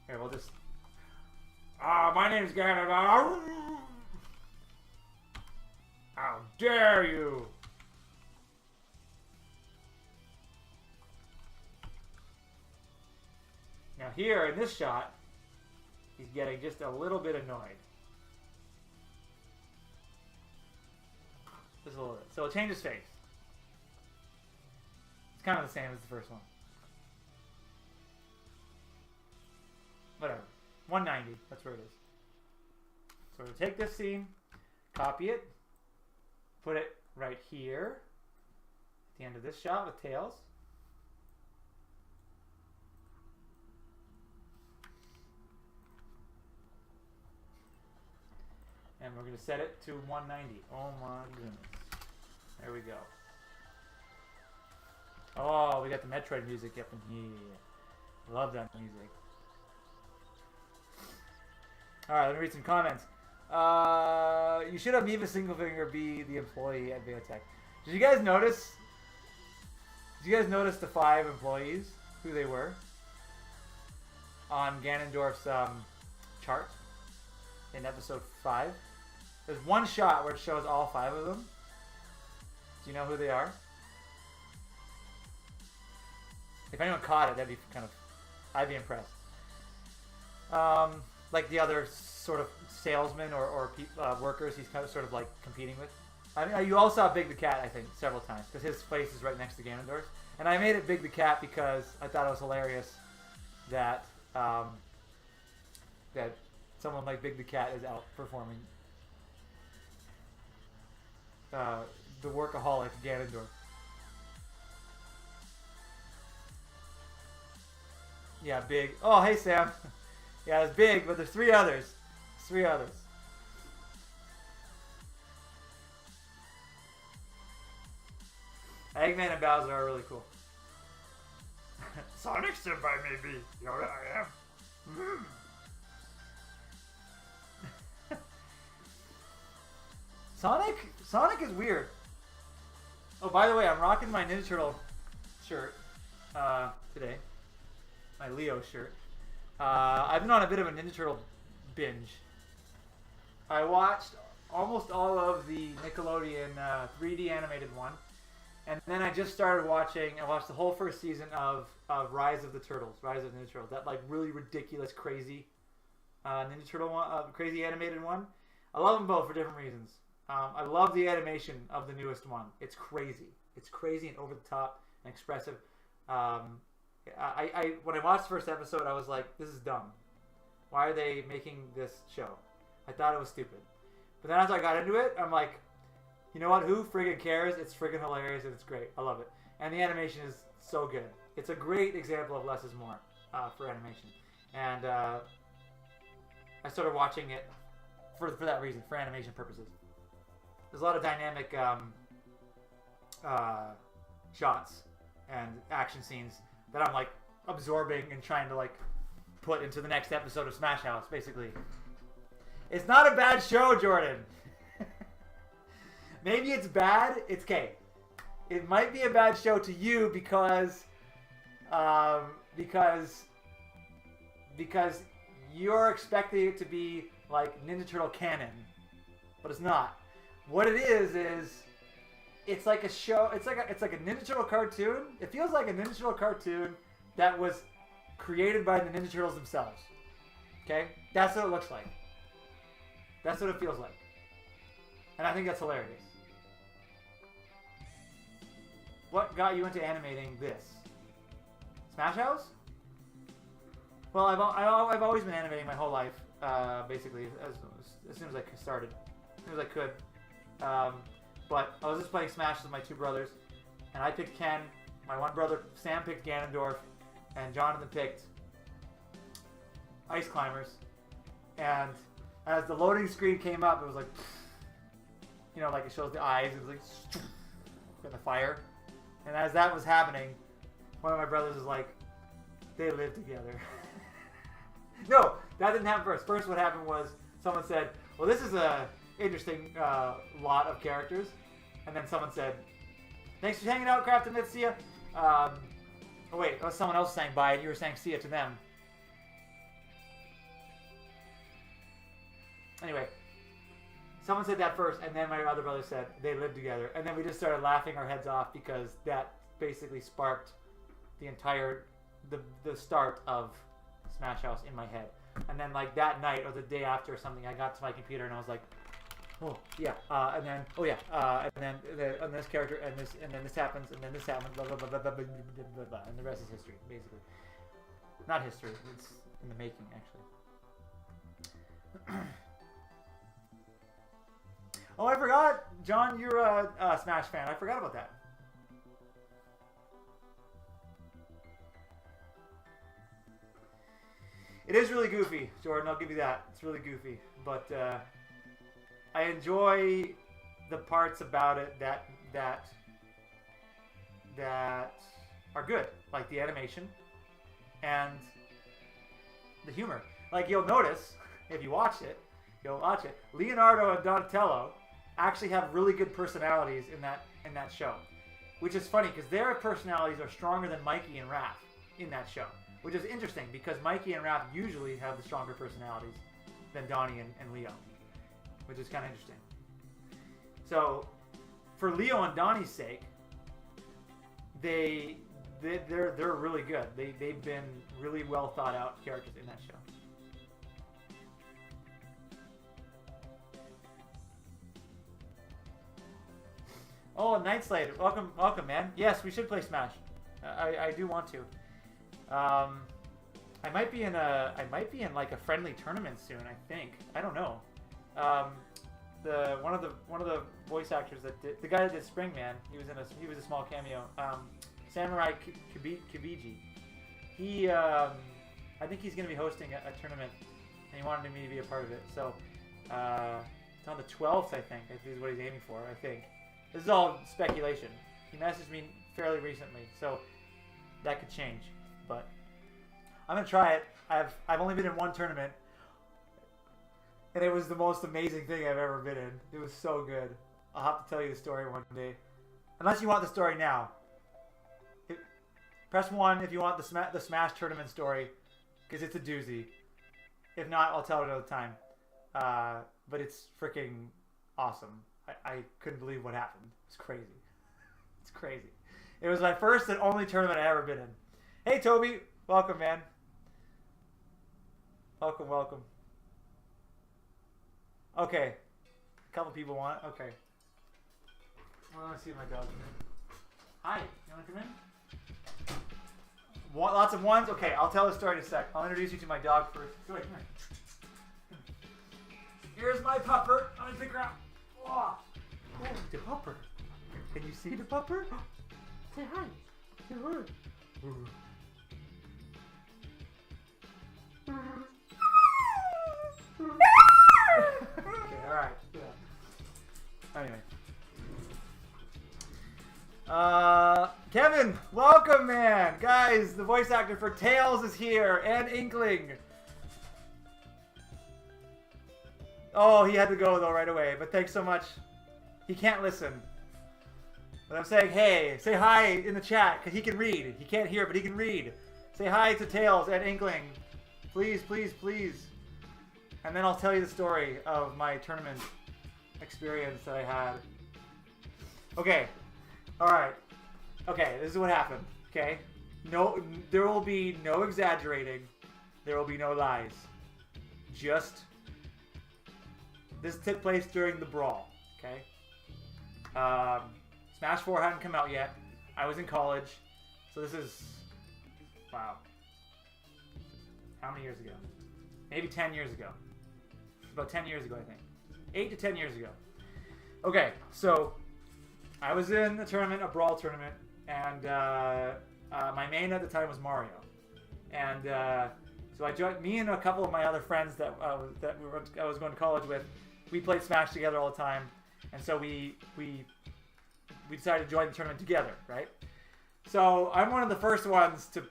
Here, we'll just... my name's Ganondorf. How dare you! Now here, in this shot, he's getting just a little bit annoyed. Just a little bit. So we'll change his face. It's kind of the same as the first one. Whatever. 190. That's where it is. So we'll take this scene, copy it, put it right here at the end of this shot with tails. And we're going to set it to 190. Oh my goodness. There we go. Oh, we got the Metroid music up in here. Love that music. Alright, let me read some comments. You should have Eva Singlefinger be the employee at Biotech. Did you guys notice? Did you guys notice the 5 employees? Who they were? On Ganondorf's chart in episode 5. There's one shot where it shows all 5 of them. Do you know who they are? If anyone caught it, that'd be kind of... I'd be impressed. Like the other sort of salesmen or workers he's kind of sort of like competing with. I mean, you all saw Big the Cat, I think, several times, because his face is right next to Ganondorf's. And I made it Big the Cat because I thought it was hilarious that that someone like Big the Cat is outperforming the workaholic Ganondorf. Yeah, Big. Oh, hey, Sam. Yeah, it's Big, but there's 3 others. 3 others. Eggman and Bowser are really cool. Sonic Senpai, maybe. You know what I am. Sonic is weird. Oh, by the way, I'm rocking my Ninja Turtle shirt today. My Leo shirt. I've been on a bit of a Ninja Turtle binge. I watched almost all of the Nickelodeon 3D animated one. And then I just started watching, I watched the whole first season of Rise of the Turtles, Rise of the Ninja Turtles. That like really ridiculous, crazy Ninja Turtle one, crazy animated one. I love them both for different reasons. I love the animation of the newest one. It's crazy. It's crazy and over the top and expressive. When I watched the first episode, I was like, this is dumb. Why are they making this show? I thought it was stupid. But then after I got into it, I'm like, you know what? Who friggin' cares? It's friggin' hilarious and it's great. I love it. And the animation is so good. It's a great example of less is more for animation. And I started watching it for that reason, for animation purposes. There's a lot of dynamic shots and action scenes that I'm like absorbing and trying to like put into the next episode of Smash House, basically. It's not a bad show, Jordan. Maybe it's bad. It's okay. It might be a bad show to you because you're expecting it to be like Ninja Turtle canon, but it's not. What it is it's like a show. It's like a Ninja Turtle cartoon. It feels like a Ninja Turtle cartoon that was created by the Ninja Turtles themselves. Okay, that's what it looks like. That's what it feels like, and I think that's hilarious. What got you into animating this? Smash House? Well, I've always been animating my whole life, basically, as soon as I started, as soon as I could. But I was just playing Smash with my 2 brothers, and I picked Ken. My one brother, Sam, picked Ganondorf, and Jonathan picked Ice Climbers. And as the loading screen came up, it was like, you know, like it shows the eyes, it was like, in the fire. And as that was happening, one of my brothers was like, they live together. No, that didn't happen first. First what happened was someone said, well, this is a interesting lot of characters. And then someone said, thanks for hanging out, Craft and Myth, see ya. Oh wait, that was someone else saying bye and you were saying see ya to them. Anyway, someone said that first, and then my other brother said they live together. And then we just started laughing our heads off because that basically sparked the entire, the start of Smash House in my head. And then like that night or the day after or something, I got to my computer and I was like, oh yeah, and then oh yeah, and this character and then this happens and then this happens, blah blah blah blah blah blah blah blah, blah, and the rest is history, basically. Not history, it's in the making actually. Oh, I forgot, John, you're a Smash fan. I forgot about that. It is really goofy, Jordan. I'll give you that. It's really goofy, but I enjoy the parts about it that are good, like the animation and the humor. Like you'll notice if you watch it, Leonardo and Donatello actually have really good personalities in that show, which is funny because their personalities are stronger than Mikey and Raph in that show, which is interesting because Mikey and Raph usually have the stronger personalities than Donnie and Leo, which is kind of interesting. So, for Leo and Donnie's sake, they're really good. They've been really well thought out characters in that show. Oh, Night Slade, welcome, man. Yes, we should play Smash. I do want to. I might be in like a friendly tournament soon. I think. I don't know. One of the voice actors that did, the guy that did Springman, he was a small cameo. Samurai Kibiji. He I think he's going to be hosting a tournament, and he wanted me to be a part of it. So it's on the 12th, I think. Is what he's aiming for. I think. This is all speculation. He messaged me fairly recently, so that could change. But I'm gonna try it. I've only been in one tournament, and it was the most amazing thing I've ever been in. It was so good. I'll have to tell you the story one day, unless you want the story now. Press 1 if you want the Smash tournament story, because it's a doozy. If not, I'll tell it another time. But it's freaking awesome. I couldn't believe what happened. It's crazy. It's crazy. It was my first and only tournament I ever been in. Hey, Toby. Welcome, man. Welcome, welcome. Okay. A couple people want it. Okay. Well, let's see my dog's in. Hi. You want to come in? Lots of ones? Okay, I'll tell the story in a sec. I'll introduce you to my dog first. Go ahead, come here. Here's my pupper. I'm going to pick her up. Oh, the pupper. Can you see the pupper? Say hi. Say hi. Okay, alright. Yeah. Anyway. Kevin, welcome, man. Guys, the voice actor for Tails is here, and Inkling. Oh, he had to go, though, right away. But thanks so much. He can't listen. But I'm saying, hey, say hi in the chat, because he can read. He can't hear, but he can read. Say hi to Tails and Inkling. Please, please, please. And then I'll tell you the story of my tournament experience that I had. Okay. Alright. Okay, this is what happened. Okay? No, there will be no exaggerating. There will be no lies. Just... This took place during the brawl, okay? Smash 4 hadn't come out yet. I was in college, so this is, wow. How many years ago? Maybe 10 years ago. About 10 years ago, I think. 8 to 10 years ago. Okay, so I was in a tournament, a brawl tournament, and my main at the time was Mario. And so I joined, me and a couple of my other friends that I was going to college with. We played Smash together all the time, and so we decided to join the tournament together, right? So I'm one of the first ones to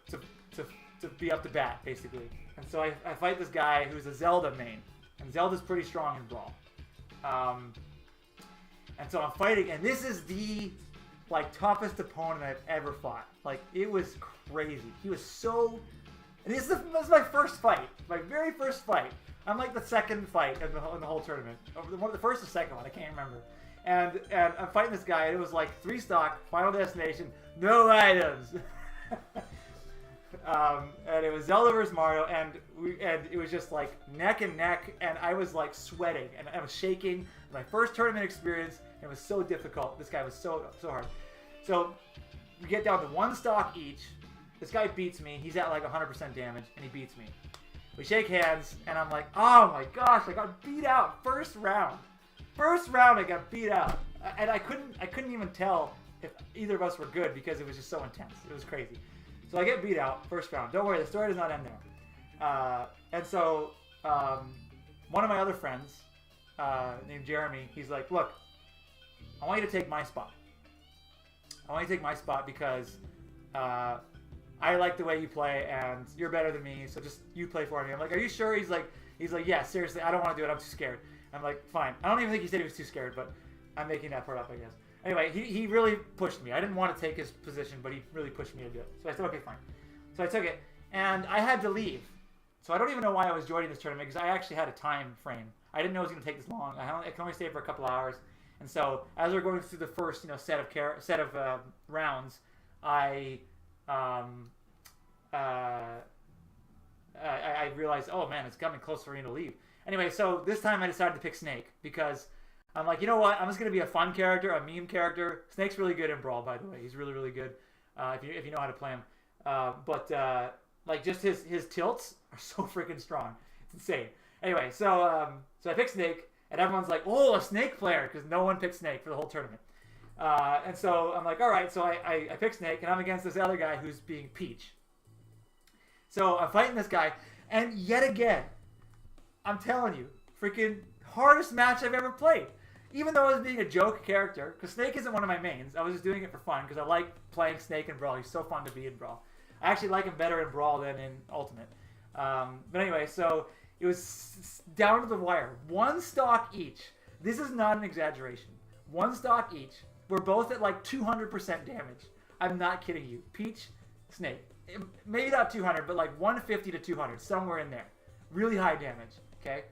be up to bat, basically. And so I fight this guy who's a Zelda main, and Zelda's pretty strong in Brawl. And so I'm fighting, and this is the toughest opponent I've ever fought. Like, it was crazy. He was so... And this was my first fight, my very first fight. I'm like the second fight in the whole tournament. The first or second one, I can't remember. And I'm fighting this guy, and it was like 3 stock, final destination, no items. And it was Zelda versus Mario, and it was just like neck and neck, and I was like sweating, and I was shaking. My first tournament experience, and it was so difficult. This guy was so hard. So we get down to one stock each. This guy beats me. He's at like 100% damage, and he beats me. We shake hands, and I'm like, oh my gosh, I got beat out first round. First round, I got beat out, and I couldn't even tell if either of us were good because it was just so intense. It was crazy. So I get beat out first round. Don't worry, the story does not end there. And so one of my other friends named Jeremy, he's like, look, I want you to take my spot. I want you to take my spot because I like the way you play and you're better than me, so just you play for me. I'm like, are you sure? He's like, yeah, seriously, I don't want to do it. I'm too scared. I'm like, fine. I don't even think he said he was too scared, but I'm making that part up, I guess. Anyway, he really pushed me. I didn't want to take his position, but he really pushed me to do it. So I said, okay, fine. So I took it, and I had to leave. So I don't even know why I was joining this tournament, because I actually had a time frame. I didn't know it was going to take this long. I can only stay for a couple hours. And so as we we're going through the first set of rounds, I realized, oh man, it's coming close for me to leave. Anyway, so this time I decided to pick Snake, because I'm like, you know what? I'm just going to be a fun character, a meme character. Snake's really good in Brawl, by the way. He's really, really good if you know how to play him. But like just his tilts are so freaking strong. It's insane. Anyway, so I picked Snake, and everyone's like, oh, a Snake player, because no one picked Snake for the whole tournament. And so I'm like, all right. So I picked Snake, and I'm against this other guy who's being Peach. So I'm fighting this guy, and yet again, I'm telling you, freaking hardest match I've ever played. Even though I was being a joke character, because Snake isn't one of my mains. I was just doing it for fun, because I like playing Snake in Brawl. He's so fun to be in Brawl. I actually like him better in Brawl than in Ultimate. But anyway, so it was down to the wire. One stock each. This is not an exaggeration. One stock each. We're both at like 200% damage. I'm not kidding you. Peach, Snake. Maybe not 200, but like 150 to 200. Somewhere in there. Really high damage. Okay?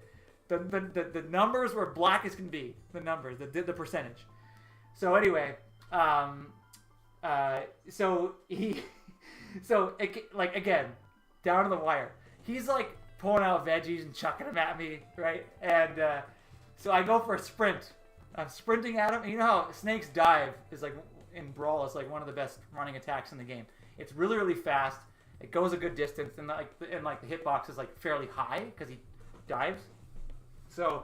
The numbers were black as can be. The numbers, the percentage. So anyway, like again, down to the wire. He's like pulling out veggies and chucking them at me, right? And so I go for a sprint. I'm sprinting at him. And you know how Snake's dive is like in Brawl. It's like one of the best running attacks in the game. It's really, really fast. It goes a good distance, and the hitbox is like fairly high because he dives. So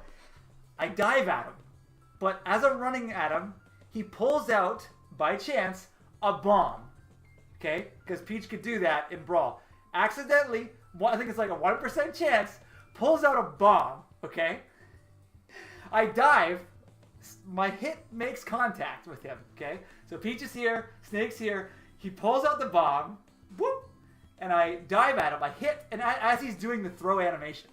I dive at him, but as I'm running at him, he pulls out, by chance, a bomb. Okay? Because Peach could do that in Brawl. Accidentally, I think it's like a 1% chance, pulls out a bomb. Okay? I dive, my hit makes contact with him. Okay? So Peach is here, Snake's here, he pulls out the bomb, whoop, and I dive at him. I hit, and as he's doing the throw animation,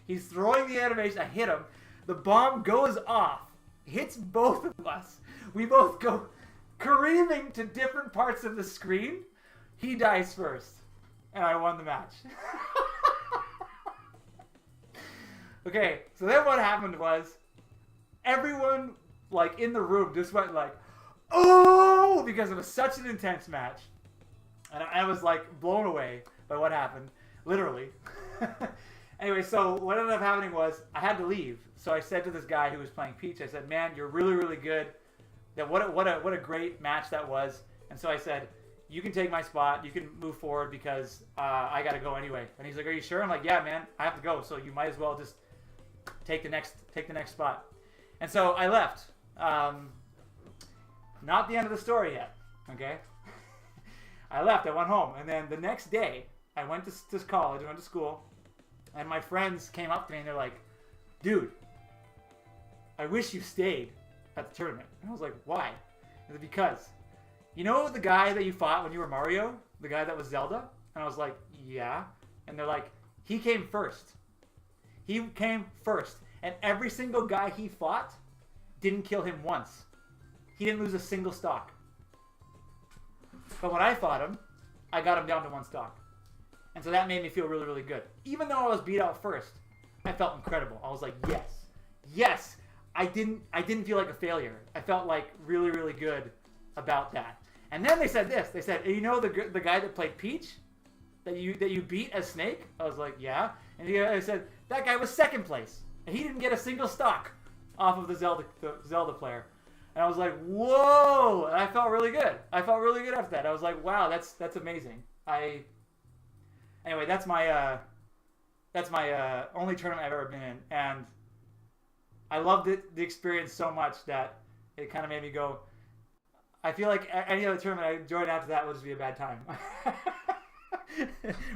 he's throwing the animation. I hit him. The bomb goes off. Hits both of us. We both go careening to different parts of the screen. He dies first. And I won the match. Okay, so then what happened was everyone like in the room just went like, oh, because it was such an intense match. And I was like blown away by what happened. Literally. Anyway, so what ended up happening was I had to leave. So I said to this guy who was playing Peach, I said, man, you're really, really good. What a great match that was. And so I said, you can take my spot. You can move forward because I got to go anyway. And he's like, are you sure? I'm like, yeah, man, I have to go. So you might as well just take the next spot. And so I left. Not the end of the story yet. Okay? I left. I went home. And then the next day, I went to college. I went to school. And my friends came up to me and they're like, dude, I wish you stayed at the tournament. And I was like, why? And because, you know the guy that you fought when you were Mario? The guy that was Zelda? And I was like, yeah. And they're like, he came first. He came first. And every single guy he fought didn't kill him once. He didn't lose a single stock. But when I fought him, I got him down to one stock. And so that made me feel really, really good. Even though I was beat out first, I felt incredible. I was like, yes, yes. I didn't feel like a failure. I felt like really, really good about that. And then they said this. They said, you know the guy that played Peach? that you beat as Snake?" I was like, "Yeah." And I said, "That guy was second place, and he didn't get a single stock off of the Zelda player." And I was like, "Whoa!" And I felt really good. I felt really good after that. I was like, "Wow, that's amazing." Anyway, that's my only tournament I've ever been in, and I loved the experience so much that it kind of made me go, I feel like any other tournament I joined after that would just be a bad time.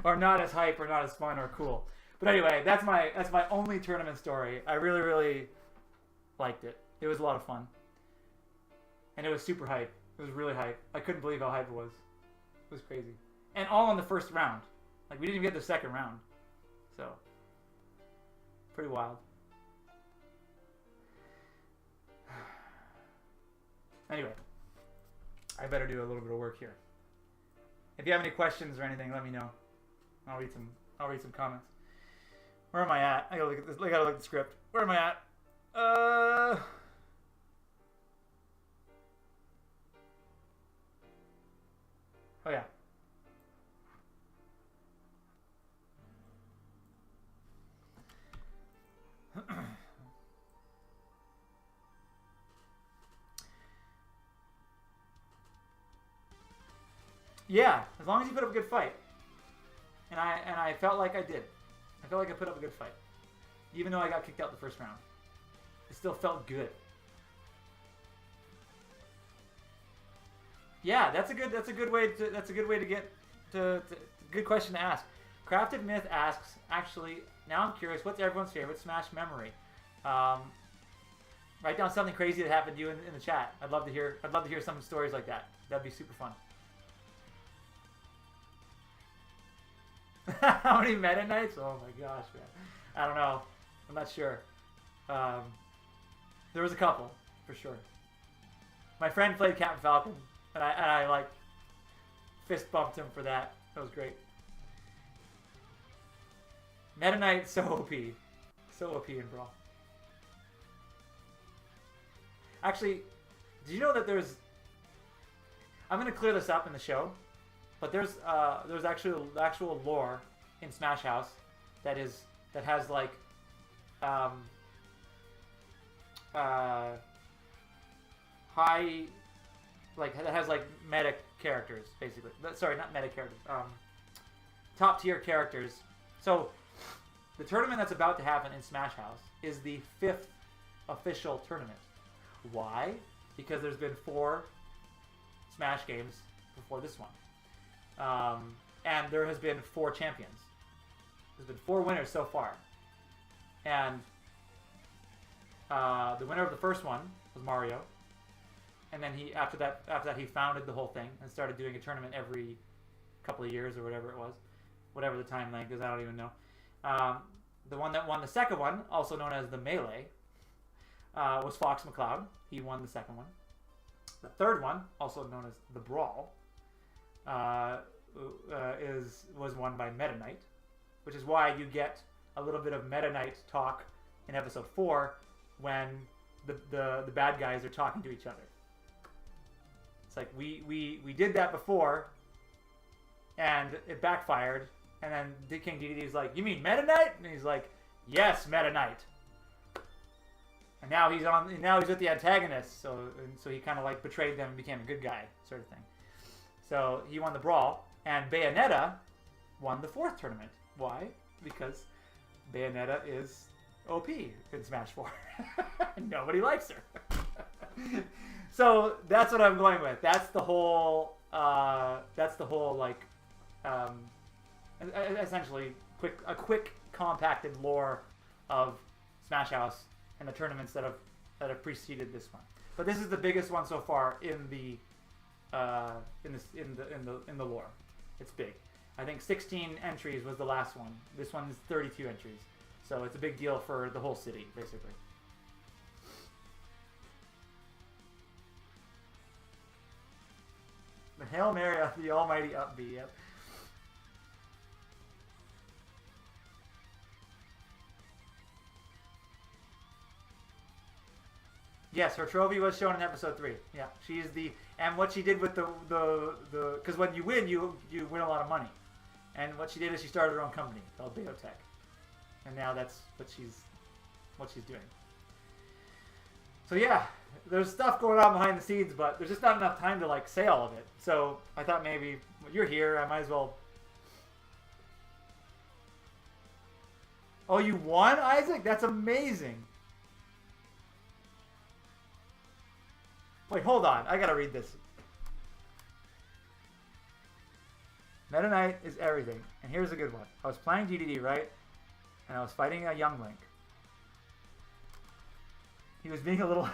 Or not as hype, or not as fun, or cool. But anyway, that's my only tournament story. I really, really liked it. It was a lot of fun. And it was super hype. It was really hype. I couldn't believe how hype it was. It was crazy. And all in the first round. Like, we didn't even get the second round. So, pretty wild. Anyway, I better do a little bit of work here. If you have any questions or anything, let me know. I'll read some comments. Where am I at? I gotta look at this. I gotta look at the script. Where am I at? Oh yeah. Yeah, as long as you put up a good fight. And I felt like I did. I felt like I put up a good fight. Even though I got kicked out the first round. It still felt good. Yeah, that's a good way to get to good question to ask. Crafted Myth asks, actually, now I'm curious, what's everyone's favorite Smash memory? Write down something crazy that happened to you in the chat. I'd love to hear some stories like that. That'd be super fun. How many Meta Knights? Oh my gosh, man. I don't know. I'm not sure. There was a couple, for sure. My friend played Captain Falcon, and I like fist bumped him for that. That was great. Meta Knight, so OP. So OP in Brawl. Actually, did you know that there's... I'm going to clear this up in the show. But there's actual lore in Smash House that has like high, like, that has like meta characters basically. Sorry, not meta characters. Top tier characters. So the tournament that's about to happen in Smash House is the 5th official tournament. Why? Because there's been 4 Smash games before this one. And there has been 4 champions. There's been 4 winners so far. And the winner of the first one was Mario. And then after that he founded the whole thing and started doing a tournament every couple of years or whatever it was. Whatever the time length is, I don't even know. The one that won the second one, also known as the Melee, was Fox McCloud. He won the second one. The third one, also known as the Brawl, was won by Meta Knight, which is why you get a little bit of Meta Knight talk in episode 4 when the bad guys are talking to each other. It's like we did that before, and it backfired. And then King Dedede is like, "You mean Meta Knight?" And he's like, "Yes, Meta Knight." And now he's with the antagonist, so he kind of like betrayed them and became a good guy, sort of thing. So he won the Brawl, and Bayonetta won the 4th tournament. Why? Because Bayonetta is OP in Smash 4. Nobody likes her. So that's what I'm going with. That's the whole like essentially a quick compacted lore of Smash House and the tournaments that have preceded this one. But this is the biggest one so far in the lore. It's big. I think 16 entries was the last one. This one's 32 entries. So it's a big deal for the whole city, basically. The Hail Mary of the almighty up B, yep. Yes, her trophy was shown in episode 3. Yeah, she's and what she did with the because when you win a lot of money, And what she did is she started her own company called Biotech. And now that's what she's doing. So yeah, there's stuff going on behind the scenes, but there's just not enough time to like say all of it. So I thought maybe you're here, I might as well. Oh, you won, Isaac? That's amazing. Wait, hold on. I gotta read this. Meta Knight is everything. And here's a good one. I was playing DDD, right? And I was fighting a young Link. He was being a little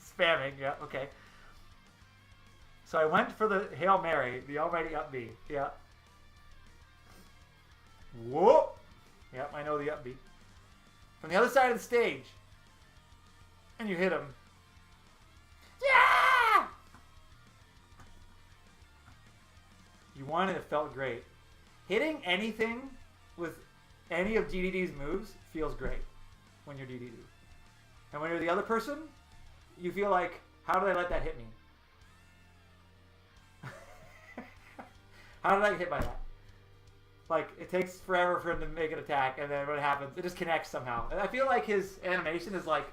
spamming. Yeah, okay. So I went for the Hail Mary, the almighty up B. Yeah. Whoa! Yep, I know the up B. From the other side of the stage. And you hit him. Yeah! You won and it felt great. Hitting anything with any of DDD's moves feels great when you're DDD. And when you're the other person, you feel like, how did I let that hit me? How did I get hit by that? Like, it takes forever for him to make an attack, and then what happens, it just connects somehow. And I feel like his animation is like,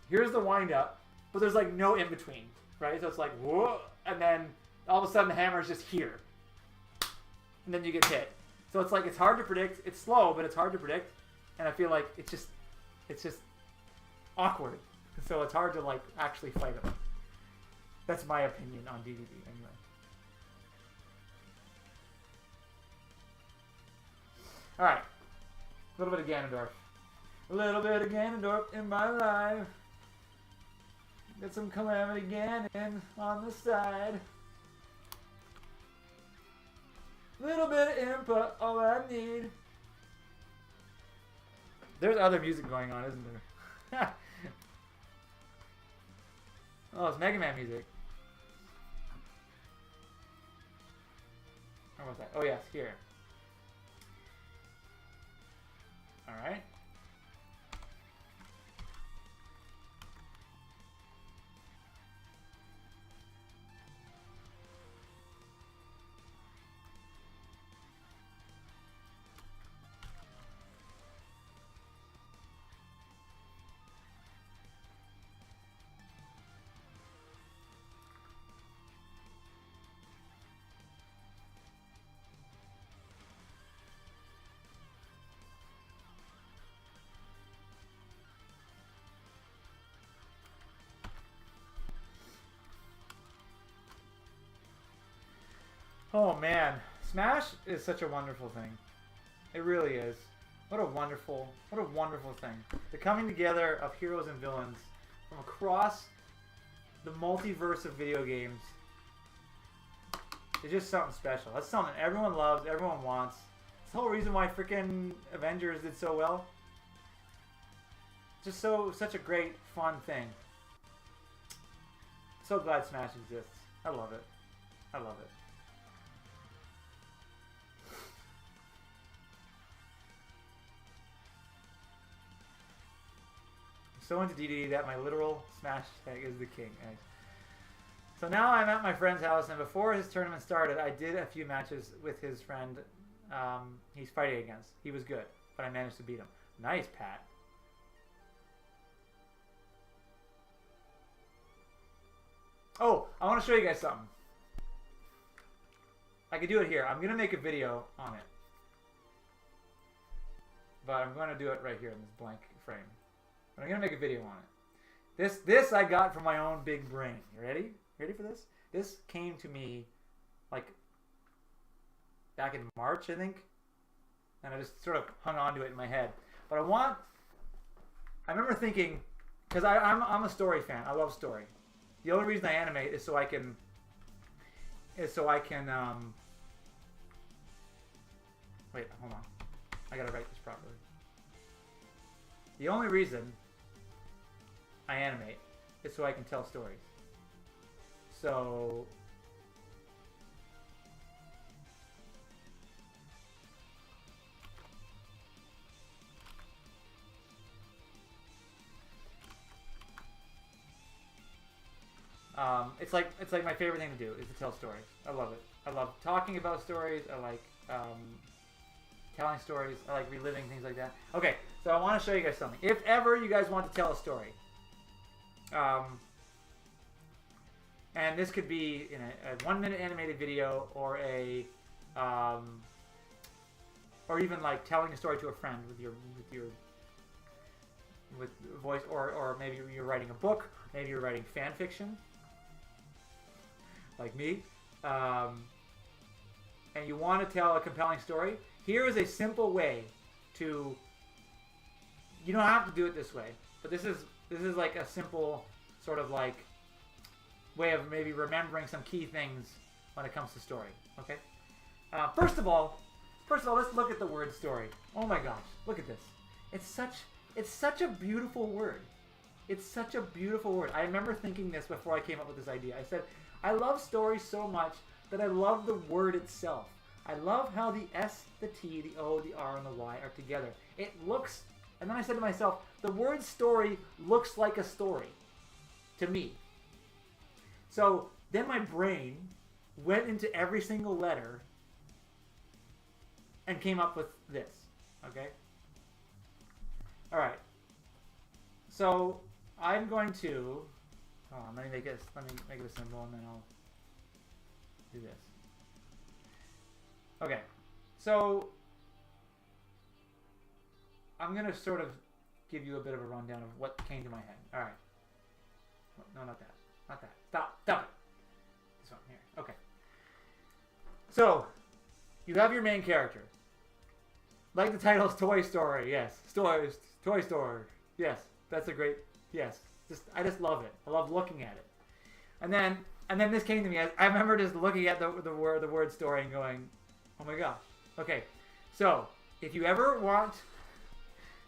here's the wind up, but there's like no in between, right? So it's like, whoa, and then all of a sudden the hammer is just here. And then you get hit. So it's like, it's hard to predict. It's slow, but it's hard to predict. And I feel like it's just awkward. So it's hard to like actually fight him. That's my opinion on DDD anyway. Alright. A little bit of Ganondorf. A little bit of Ganondorf in my life. Get some Calamity Ganon on the side. Little bit of input, all I need. There's other music going on, isn't there? Oh, it's Mega Man music. Or what's that? Oh yes, here. Alright. Oh man, Smash is such a wonderful thing. It really is. What a wonderful thing. The coming together of heroes and villains from across the multiverse of video games is just something special. That's something everyone loves, everyone wants. It's the whole reason why freaking Avengers did so well. Just such a great, fun thing. So glad Smash exists. I love it. I love it. So into DDD that my literal Smash tag is the king. So now I'm at my friend's house, and before his tournament started, I did a few matches with his friend he's fighting against. He was good, but I managed to beat him. Nice, Pat. Oh, I want to show you guys something. I could do it here. I'm going to make a video on it. But I'm going to do it right here in this blank frame. But I'm going to make a video on it. This I got from my own big brain. You ready? Ready for this? This came to me like back in March, I think. And I just sort of hung on to it in my head. But I remember thinking, because I'm a story fan. I love story. The only reason I animate is so I can wait, hold on. I gotta write this properly. The only reason I animate is so I can tell stories. So it's like my favorite thing to do is to tell stories. I love it. I love talking about stories. I like telling stories. I like reliving things like that. Okay, so I want to show you guys something. If ever you guys want to tell a story, and this could be in a 1-minute animated video, or a, or even like telling a story to a friend with your voice, or maybe you're writing a book, maybe you're writing fan fiction, like me, and you want to tell a compelling story. Here is a simple way to. You don't have to do it this way, but this is like a simple sort of like way of maybe remembering some key things when it comes to story. Okay. First of all, let's look at the word story. Oh my gosh, look at this. It's such a beautiful word. It's such a beautiful word. I remember thinking this before I came up with this idea. I said, I love stories so much that I love the word itself. I love how the S, the T, the O, the R, and the Y are together. It looks, and then I said to myself, the word story looks like a story to me. So then my brain went into every single letter and came up with this. Okay? All right. So I'm going to, let me make it a symbol, and then I'll do this. Okay, so I'm going to sort of give you a bit of a rundown of what came to my head. All right. No, not that. Not that. Stop it. This one here. Okay. So you have your main character. Like the title's Toy Story. Yes. Toy Story. Yes. That's a great, yes. I just love it. I love looking at it. And then this came to me. I remember just looking at the word story and going, oh my gosh. Okay. So if you ever want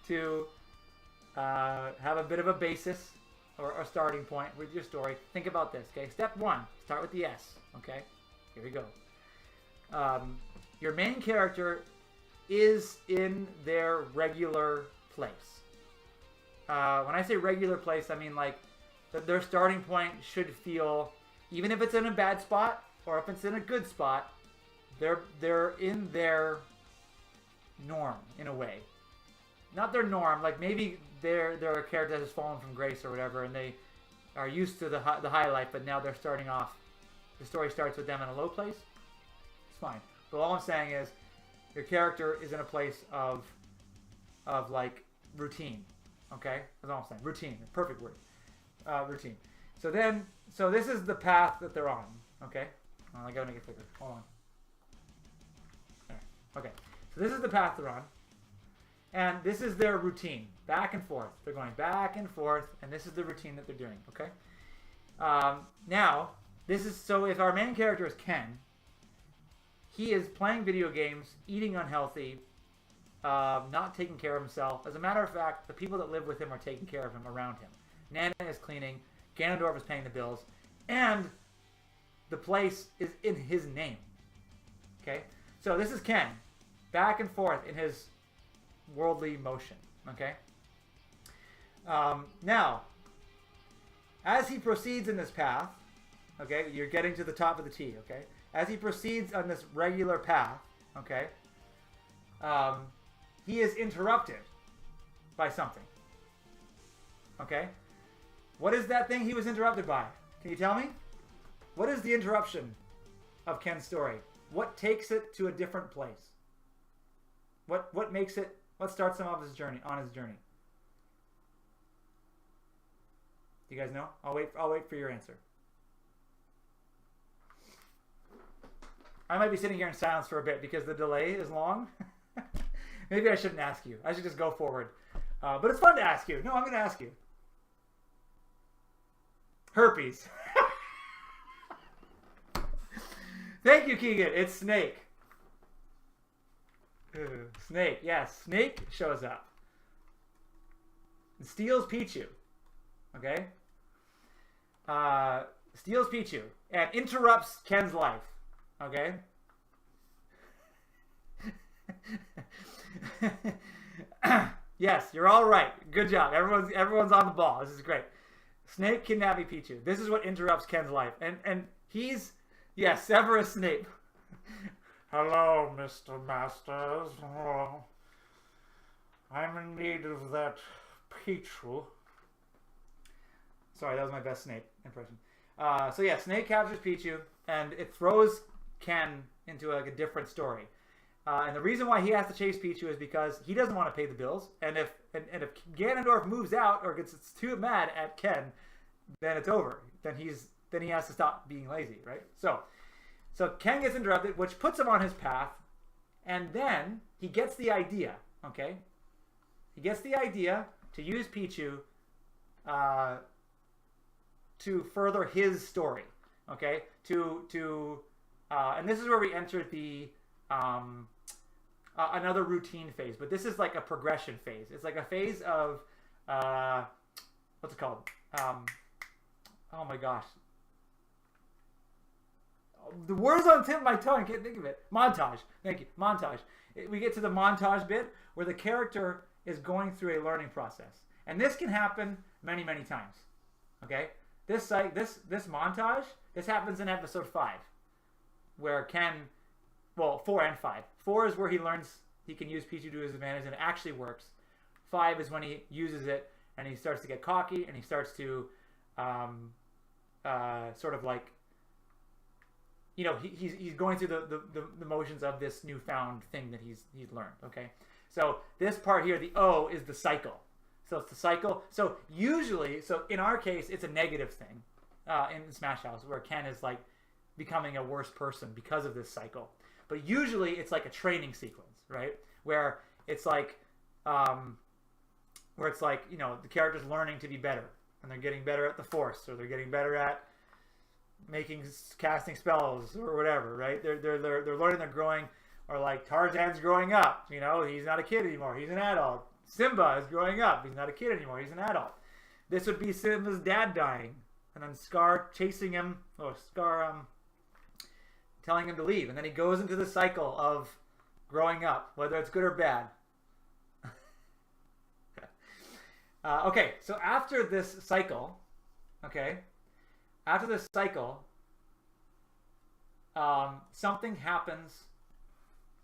to have a bit of a basis or a starting point with your story, think about this. Okay. Step 1, start with the S. Okay. Here we go. Your main character is in their regular place. When I say regular place, I mean like their starting point should feel, even if it's in a bad spot or if it's in a good spot, they're in their norm in a way. Not their norm, like maybe they're a character that has fallen from grace or whatever, and they are used to the high life, but now they're starting off. The story starts with them in a low place. It's fine. But all I'm saying is, your character is in a place of like routine. Okay, that's all I'm saying. Routine, perfect word. Routine. So this is the path that they're on. Okay, I gotta make it bigger. Hold on. All right. Okay, so this is the path they're on, and this is their routine. Back and forth. They're going back and forth, and this is the routine that they're doing. Okay. Now this is so. If our main character is Ken, he is playing video games, eating unhealthy, not taking care of himself. As a matter of fact, the people that live with him are taking care of him around him. Nana is cleaning, Ganondorf is paying the bills, and the place is in his name. Okay? So this is Ken, back and forth in his worldly motion. Okay? Now, as he proceeds in this path, okay, you're getting to the top of the T, okay? As he proceeds on this regular path, okay, he is interrupted by something. Okay? What is that thing he was interrupted by? Can you tell me? What is the interruption of Ken's story? What takes it to a different place? What makes it, what starts him on his journey? Do you guys know? I'll wait for your answer. I might be sitting here in silence for a bit because the delay is long. Maybe I shouldn't ask you. I should just go forward. But it's fun to ask you. No, I'm going to ask you. Herpes. Thank you, Keegan. It's Snake. Snake. Yes, Snake shows up. And steals Pichu. Okay? Steals Pichu. And interrupts Ken's life. Okay? Yes, you're all right. Good job. Everyone's on the ball. This is great. Snape kidnapping Pichu. This is what interrupts Ken's life. And he's, yes, Severus Snape. Hello, Mr. Masters. Oh, I'm in need of that Pichu. Sorry, that was my best Snape impression. So yeah, Snape captures Pichu, and it throws Ken into like a different story. And the reason why he has to chase Pichu is because he doesn't want to pay the bills. And if Ganondorf moves out or gets too mad at Ken, then it's over. Then he has to stop being lazy, right? So Ken gets interrupted, which puts him on his path, and then he gets the idea. Okay, he gets the idea to use Pichu to further his story. Okay, and this is where we enter the another routine phase, but this is like a progression phase. It's like a phase of what's it called? Oh my gosh, the word's on the tip of my tongue. I can't think of it. Montage. Thank you. Montage. We get to the montage bit where the character is going through a learning process, and this can happen many times. Okay, this montage. This happens in episode 5, where Ken. Well, 4 and 5. 4 is where he learns he can use Pichu to his advantage and it actually works. 5 is when he uses it and he starts to get cocky and he starts to sort of like, you know, he's going through the motions of this newfound thing that he's learned. Okay, so this part here, the O, is the cycle. So it's the cycle. So usually, so in our case, it's a negative thing in Smash House where Ken is like becoming a worse person because of this cycle. But usually it's like a training sequence, right? Where it's like, you know, the character's learning to be better, and they're getting better at the Force, or they're getting better at casting spells, or whatever, right? They're learning, they're growing, or like Tarzan's growing up. You know, he's not a kid anymore; he's an adult. Simba is growing up; he's not a kid anymore; he's an adult. This would be Simba's dad dying, and then Scar chasing him, or Scar telling him to leave, and then he goes into the cycle of growing up, whether it's good or bad. Okay, so after this cycle, something happens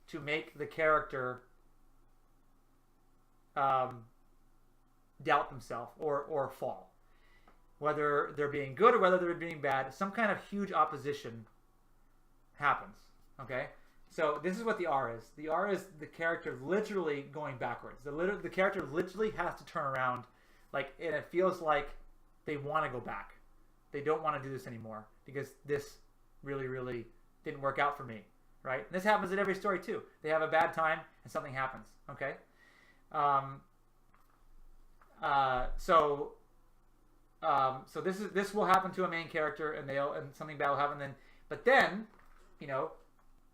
to make the character doubt themselves or fall. Whether they're being good or whether they're being bad, some kind of huge opposition happens. Okay, so this is what the R is. The R is the character literally going backwards. The character literally has to turn around, like, and it feels like they want to go back. They don't want to do this anymore because this really didn't work out for me, right? And this happens in every story too. They have a bad time and something happens. Okay, so this will happen to a main character, and something bad will happen then. But then, you know,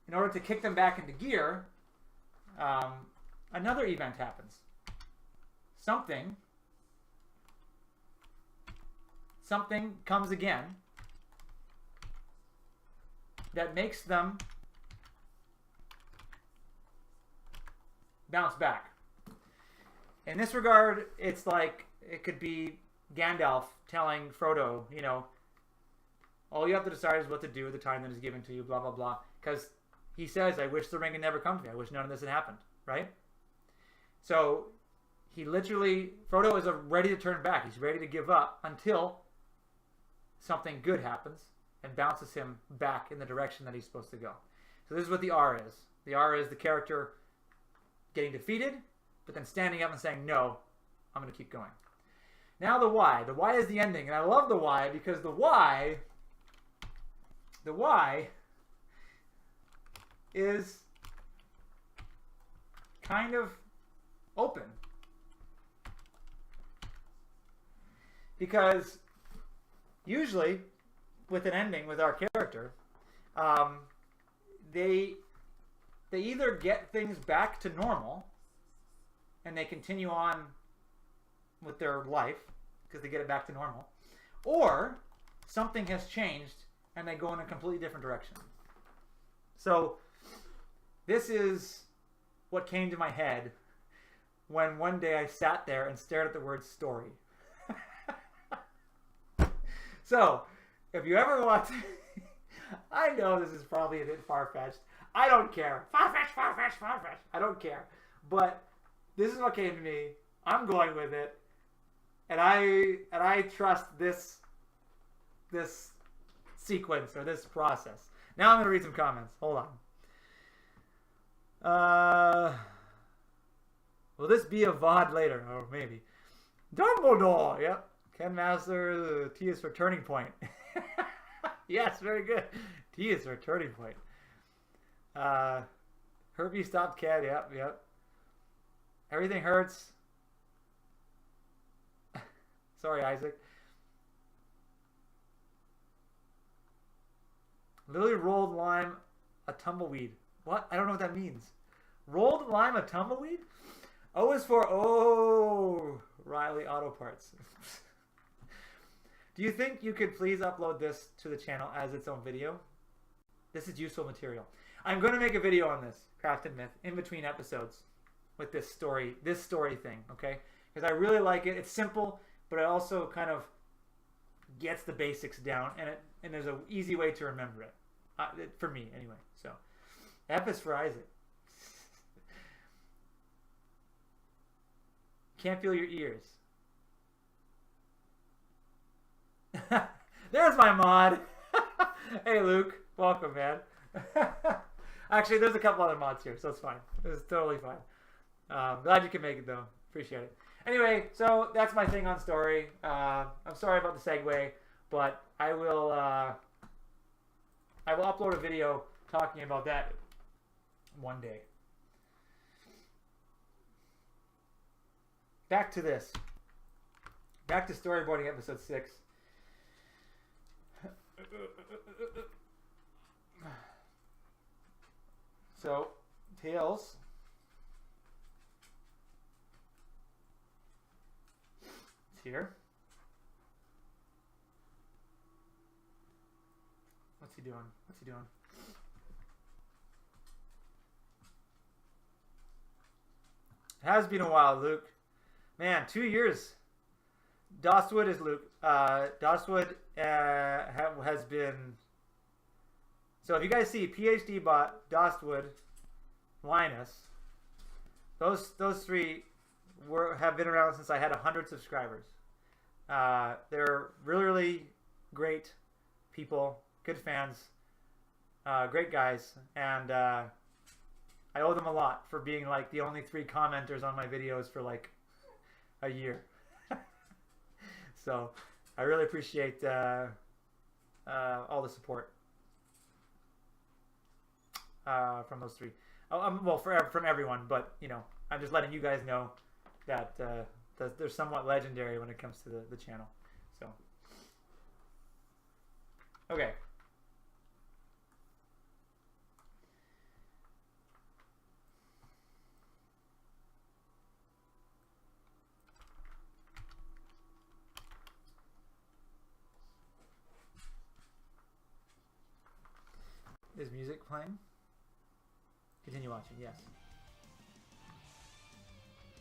in order to kick them back into gear, another event happens. Something comes again that makes them bounce back. In this regard, it's like it could be Gandalf telling Frodo, you know, all you have to decide is what to do with the time that is given to you, blah, blah, blah. Because he says, I wish the ring had never come to me. I wish none of this had happened, right? So he literally, Frodo is ready to turn back. He's ready to give up until something good happens and bounces him back in the direction that he's supposed to go. So this is what the R is. The R is the character getting defeated, but then standing up and saying, no, I'm going to keep going. Now the Y. The Y is the ending. And I love the Y because the Y is kind of open. Because usually with an ending with our character, they either get things back to normal and they continue on with their life because they get it back to normal, or something has changed and they go in a completely different direction. So this is what came to my head when one day I sat there and stared at the word story. So if you ever want I know this is probably a bit far-fetched. I don't care. Far-fetched, far-fetched, far-fetched. I don't care. But this is what came to me. I'm going with it. And I trust this sequence or this process. Now I'm going to read some comments. Hold on. Will this be a VOD later? Oh, maybe. Dumbledore. Yep. Ken Master, T is for turning point. Yes, very good. T is for turning point. Herbie stopped Ken. Yep. Everything hurts. Sorry, Isaac. Lily rolled lime a tumbleweed. What? I don't know what that means. Rolled lime a tumbleweed? O is for Riley Auto Parts. Do you think you could please upload this to the channel as its own video? This is useful material. I'm going to make a video on this, Craft and Myth, in between episodes with this story thing, okay? Because I really like it. It's simple, but it also kind of gets the basics down, and there's an easy way to remember it. For me, anyway. So, F is for Isaac. Can't feel your ears. There's my mod. Hey, Luke. Welcome, man. Actually, there's a couple other mods here, so it's fine. It's totally fine. Glad you can make it, though. Appreciate it. Anyway, so that's my thing on story. I'm sorry about the segue, but I will upload a video talking about that one day. Back to this. Back to storyboarding episode 6. So, Tails. It's here. What's he doing? What's he doing? It has been a while, Luke. Man, 2 years. Dostwood is Luke. Dostwood has been... So if you guys see PhD Bot, Dostwood, Linus, those three have been around since I had 100 subscribers. They're really, really great people, good fans, great guys, and I owe them a lot for being like the only 3 commenters on my videos for like a year. So I really appreciate all the support from those 3. Well, from everyone, but you know, I'm just letting you guys know that they're somewhat legendary when it comes to the channel. So, okay. Is music playing? Continue watching, yes.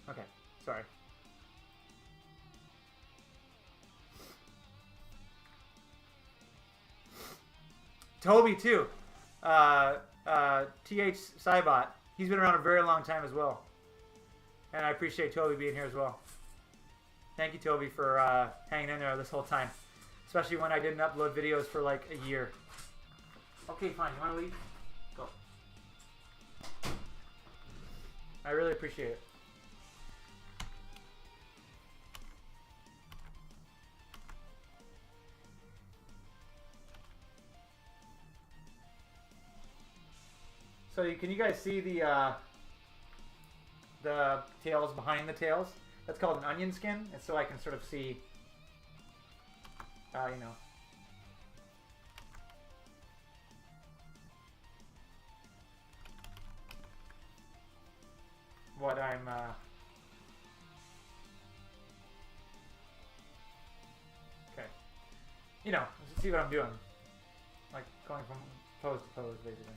Okay, sorry. Toby too. TH Cybot. He's been around a very long time as well. And I appreciate Toby being here as well. Thank you, Toby, for hanging in there this whole time. Especially when I didn't upload videos for like a year. Okay, fine. You want to leave? Go. I really appreciate it. So can you guys see the tails behind the tails? That's called an onion skin, and so I can sort of see, you know. What I'm okay, you know, see what I'm doing, like going from pose to pose, basically.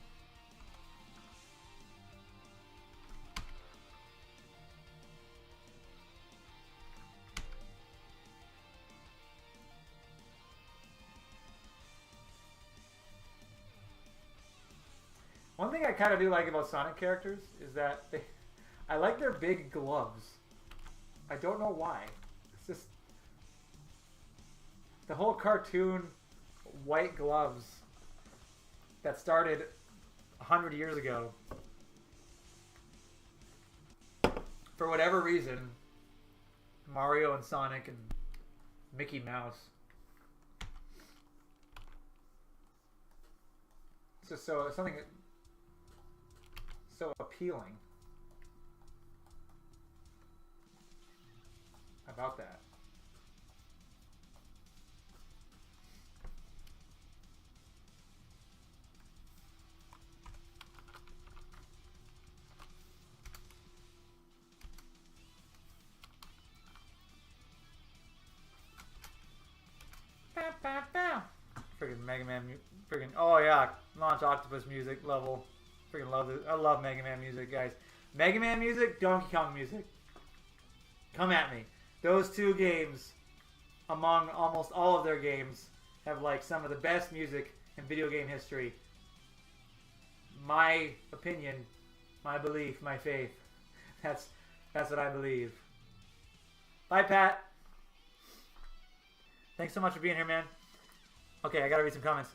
I kind of do like about Sonic characters is that I like their big gloves. I don't know why. It's just the whole cartoon white gloves that started 100 years ago. For whatever reason, Mario and Sonic and Mickey Mouse. It's just something so appealing about that. Freaking Mega Man, freaking, oh yeah, Launch Octopus music level. Freaking love it. I love Mega Man music, guys. Mega Man music, Donkey Kong music. Come at me. Those two games, among almost all of their games, have like some of the best music in video game history. My opinion, my belief, my faith. That's what I believe. Bye, Pat. Thanks so much for being here, man. Okay, I gotta read some comments.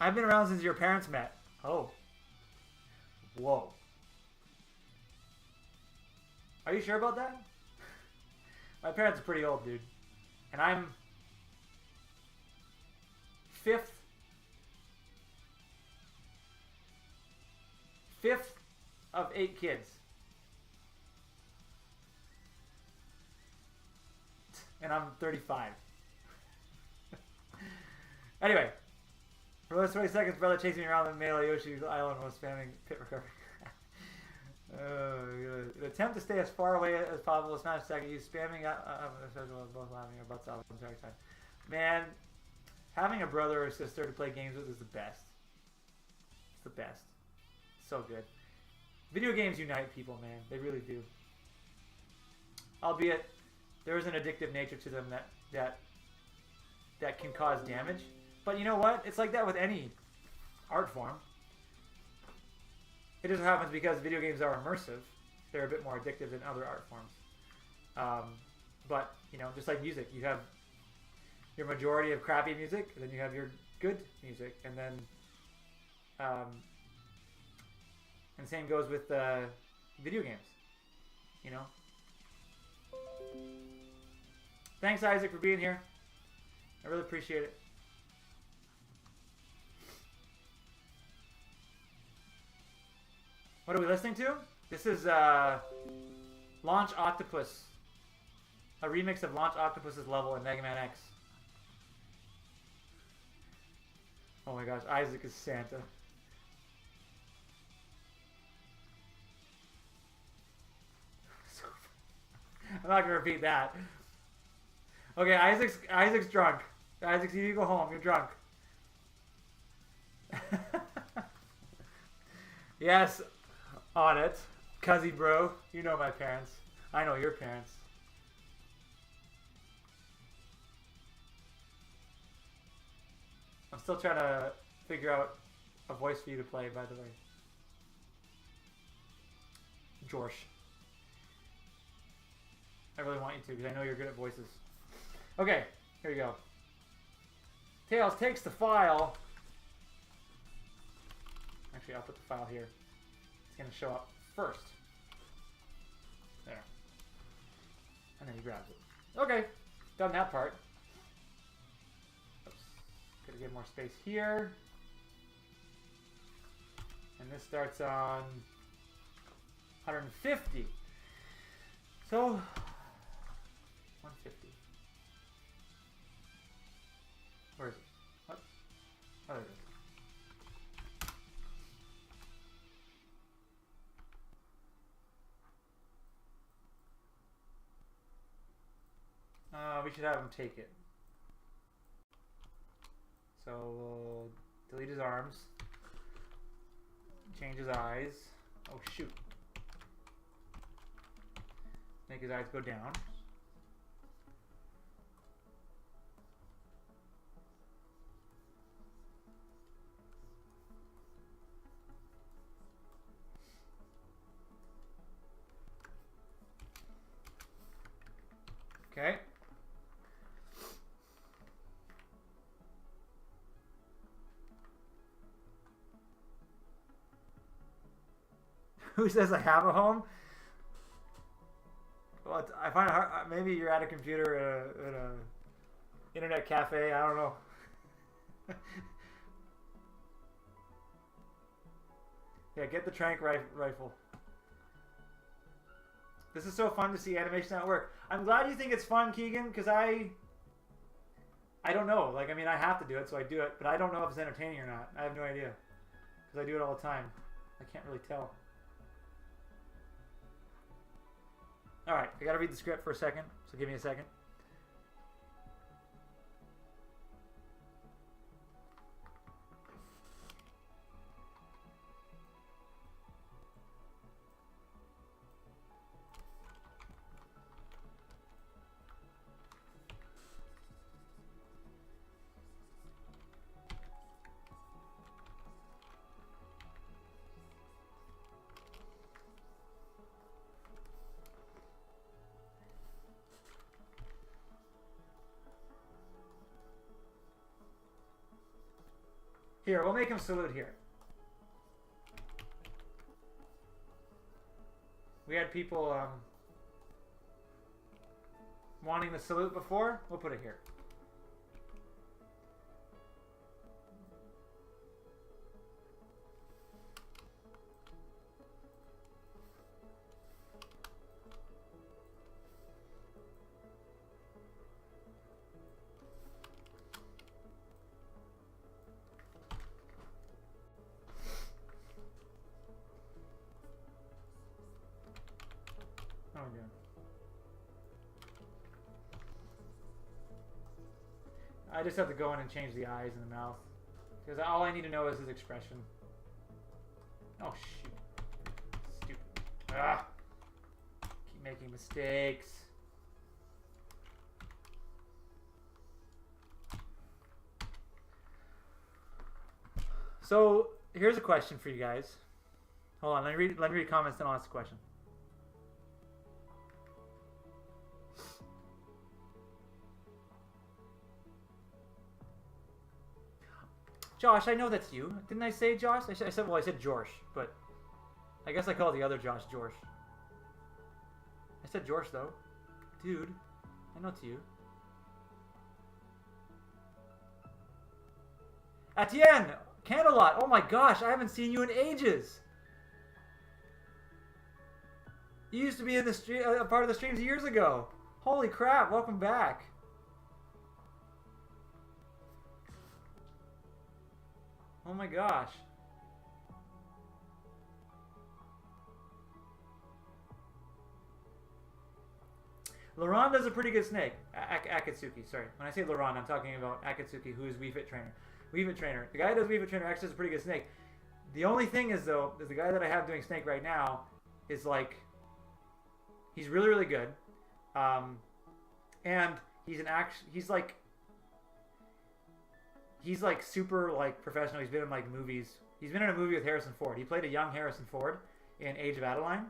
I've been around since your parents met. Oh. Whoa. Are you sure about that? My parents are pretty old, dude. And I'm fifth of 8 kids. And I'm 35. Anyway. For those 20 seconds, brother chasing me around the Mela Yoshi's island while spamming pit recovery. An attempt to stay as far away as possible. Smash second. Use spamming. Both laughing your butts off. I'm sorry, time. Man, having a brother or sister to play games with is the best. It's the best. So good. Video games unite people, man. They really do. Albeit, there is an addictive nature to them that can cause damage. But you know what? It's like that with any art form. It just happens because video games are immersive. They're a bit more addictive than other art forms. But, you know, just like music, you have your majority of crappy music, and then you have your good music, and then, and same goes with video games, you know? Thanks, Isaac, for being here. I really appreciate it. What are we listening to? This is Launch Octopus. A remix of Launch Octopus's level in Mega Man X. Oh my gosh, Isaac is Santa. I'm not gonna repeat that. Okay, Isaac's drunk. Isaac, you need to go home. You're drunk. Yes. On it. Cuzzy bro. You know my parents. I know your parents. I'm still trying to figure out a voice for you to play, by the way. Jorsh. I really want you to, because I know you're good at voices. Okay, here you go. Tails takes the file. Actually, I'll put the file here. It's going to show up first. There. And then he grabs it. Okay. Done that part. Oops. Gotta get more space here. And this starts on 150. So, 150. Where is it? What? Oh, there it is. We should have him take it. So we'll delete his arms. Change his eyes. Oh shoot. Make his eyes go down. Who says I have a home? Well, I find it hard. Maybe you're at a computer at a internet cafe. I don't know. Yeah, get the trank rifle. This is so fun to see animation at work. I'm glad you think it's fun, Keegan, because I don't know. Like, I mean, I have to do it, so I do it. But I don't know if it's entertaining or not. I have no idea. Because I do it all the time. I can't really tell. Alright, I gotta read the script for a second. So give me a second. Here, we'll make him salute here. We had people wanting the salute before. We'll put it here. Oh, yeah. I just have to go in and change the eyes and the mouth. Because all I need to know is his expression. Oh, shoot. Stupid. Ah! Keep making mistakes. So, here's a question for you guys. Hold on, let me read comments and I'll ask the question. Josh, I know that's you. Didn't I say Josh? I said George, but I guess I called the other Josh George. I said George though. Dude, I know it's you. Etienne! Candlelot! Oh my gosh, I haven't seen you in ages! You used to be in the stream, a part of the streams years ago. Holy crap, welcome back. Oh my gosh. Laurent does a pretty good snake. Akatsuki, sorry. When I say Laurent, I'm talking about Akatsuki, who is Wii Fit Trainer. Wii Fit Trainer. The guy who does Wii Fit Trainer actually does a pretty good snake. The only thing is, though, is the guy that I have doing snake right now is like... He's really, really good. And he's an he's like super like professional. He's been in like movies. He's been in a movie with Harrison Ford. He played a young Harrison Ford in Age of Adeline.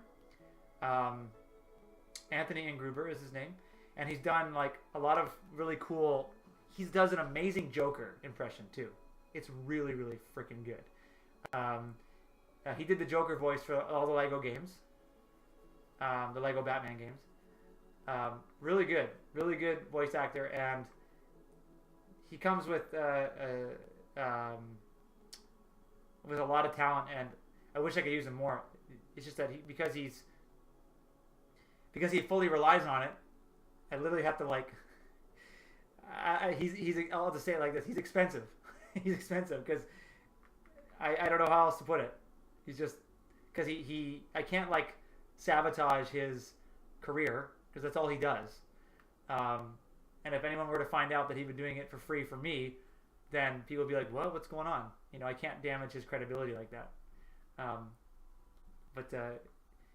Anthony Ingruber is his name, and he's done like a lot of really cool. He does an amazing Joker impression too. It's really, really freaking good. He did the Joker voice for all the Lego games, the Lego Batman games. Really good voice actor, and he comes with a lot of talent, and I wish I could use him more. It's just that because he fully relies on it, I literally have to like. I'll just say it like this: he's expensive. He's expensive because I don't know how else to put it. He's just because I can't like sabotage his career because that's all he does. And if anyone were to find out that he'd been doing it for free for me, then people would be like, "What? What's going on?" You know, I can't damage his credibility like that. But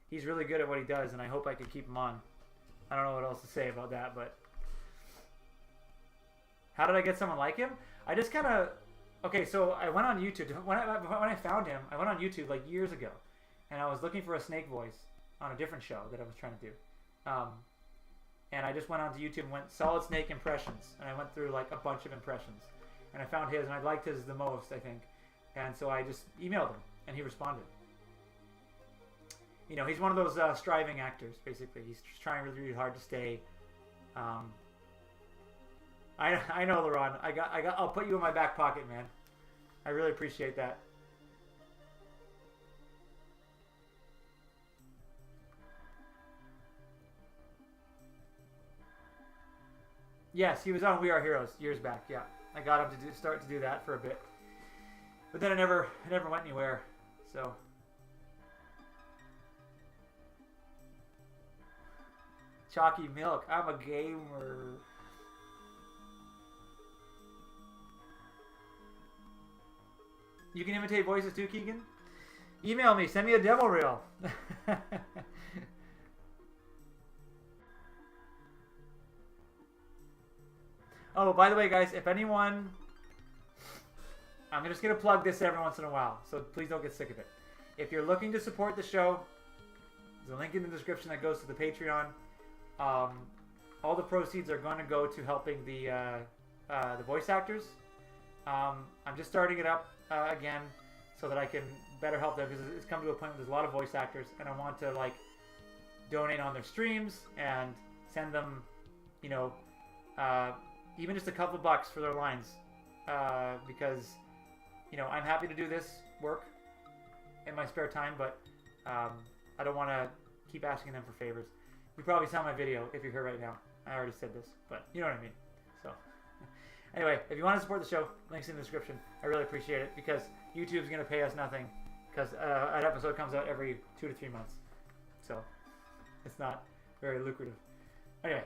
he's really good at what he does, and I hope I could keep him on. I don't know what else to say about that, but how did I get someone like him? I just kind of... Okay, so I went on YouTube. When I found him, I went on YouTube like years ago, and I was looking for a snake voice on a different show that I was trying to do. And I just went onto YouTube and went solid snake impressions, and I went through like a bunch of impressions, and I found his, and I liked his the most, I think. And so I just emailed him, and he responded. you know, he's one of those striving actors. Basically, he's just trying really, really hard to stay. I know, Laron. I'll put you in my back pocket, man. I really appreciate that. Yes, he was on We Are Heroes years back. Yeah, I got him to start to do that for a bit, but then it never went anywhere. So. Chalky Milk. I'm a gamer. You can imitate voices too, Keegan? Email me. Send me a demo reel. Oh, by the way, guys, if anyone... I'm just going to plug this every once in a while, so please don't get sick of it. If you're looking to support the show, there's a link in the description that goes to the Patreon. All the proceeds are going to go to helping the voice actors. I'm just starting it up again so that I can better help them, because it's come to a point where there's a lot of voice actors, and I want to like donate on their streams and send them, you know, even just a couple bucks for their lines, because, you know, I'm happy to do this work in my spare time, but I don't want to keep asking them for favors. You probably saw my video if you're here right now. I already said this, but you know what I mean. So anyway, if you want to support the show, links in the description. I really appreciate it, because YouTube's going to pay us nothing, because an episode comes out every 2 to 3 months. So it's not very lucrative. Anyway,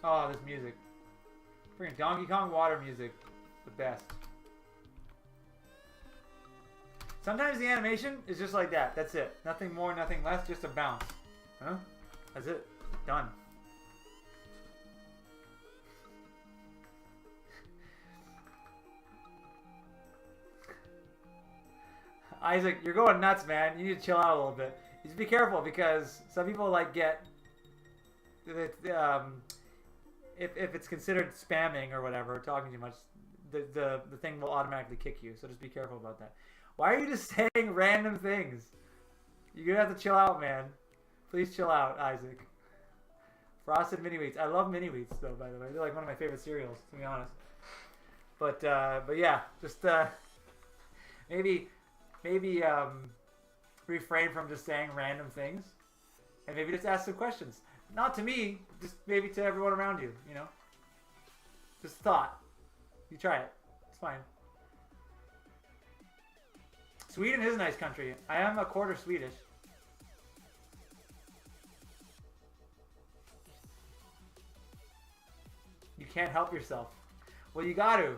oh, this music. Freaking Donkey Kong water music. The best. Sometimes the animation is just like that. That's it. Nothing more, nothing less. Just a bounce. Huh? That's it. Done. Isaac, you're going nuts, man. You need to chill out a little bit. Just be careful, because some people like get... If it's considered spamming or whatever, talking too much, the thing will automatically kick you. So just be careful about that. Why are you just saying random things? You're gonna have to chill out, man. Please chill out, Isaac. Frosted mini wheats. I love mini wheats, though. By the way, they're like one of my favorite cereals, to be honest. But yeah, just maybe refrain from just saying random things, and maybe just ask some questions. Not to me, just maybe to everyone around you, you know? Just thought. You try it. It's fine. Sweden is a nice country. I am a quarter Swedish. You can't help yourself. Well, you got to.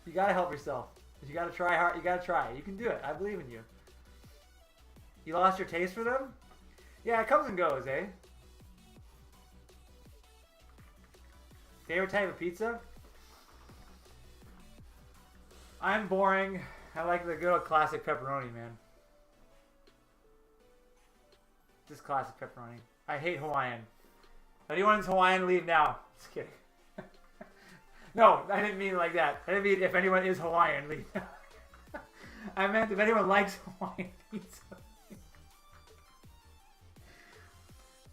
You got to help yourself. You got to try hard. You got to try. You can do it. I believe in you. You lost your taste for them? Yeah, it comes and goes, eh? Favorite type of pizza? I'm boring. I like the good old classic pepperoni, man. Just classic pepperoni. I hate Hawaiian. If anyone's Hawaiian, leave now. Just kidding. No, I didn't mean like that. I didn't mean if anyone is Hawaiian, leave now. I meant if anyone likes Hawaiian pizza.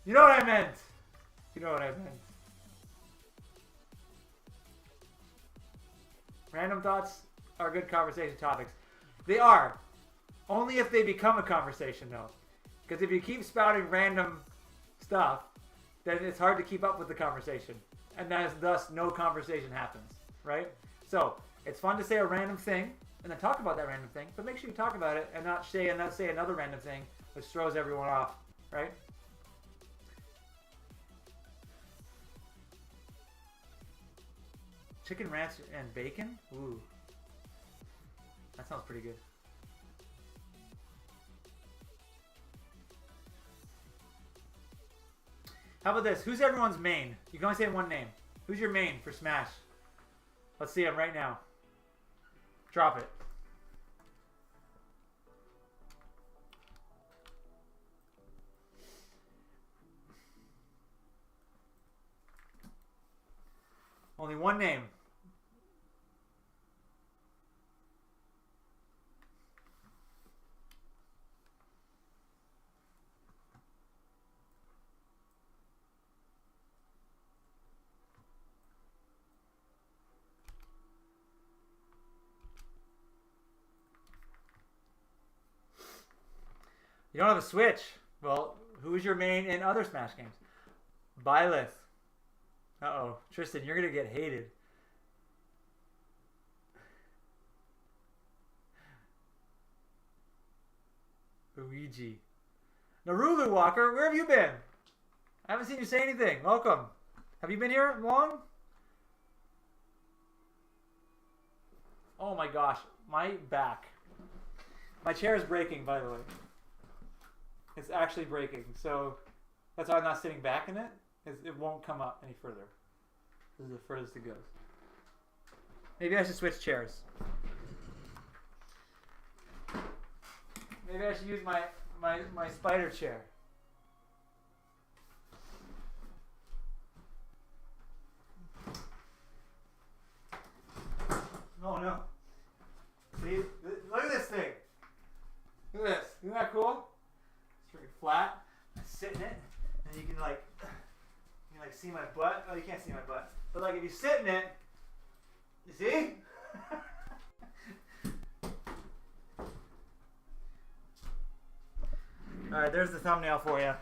You know what I meant. You know what I meant. Random thoughts are good conversation topics. They are. Only if they become a conversation, though. Because if you keep spouting random stuff, then it's hard to keep up with the conversation. And thus no conversation happens. Right? So, it's fun to say a random thing, and then talk about that random thing, but make sure you talk about it and not say another random thing, which throws everyone off. Right? Chicken ranch and bacon? Ooh. That sounds pretty good. How about this? Who's everyone's main? You can only say one name. Who's your main for Smash? Let's see him right now. Drop it. Only one name. You don't have a Switch. Well, who's your main in other Smash games? Byleth. Uh-oh. Tristan, you're going to get hated. Luigi. Narulu Walker, where have you been? I haven't seen you say anything. Welcome. Have you been here long? Oh my gosh. My back. My chair is breaking, by the way. It's actually breaking. So that's why I'm not sitting back in it. It won't come up any further. This is the furthest it goes. Maybe I should switch chairs. Maybe I should use my spider chair. Oh no. See? Look at this thing. Look at this. Isn't that cool? It's very flat. I sit in it, and you can like see my butt. Oh, you can't see my butt. But like if you sit in it, you see? Alright, there's the thumbnail for you.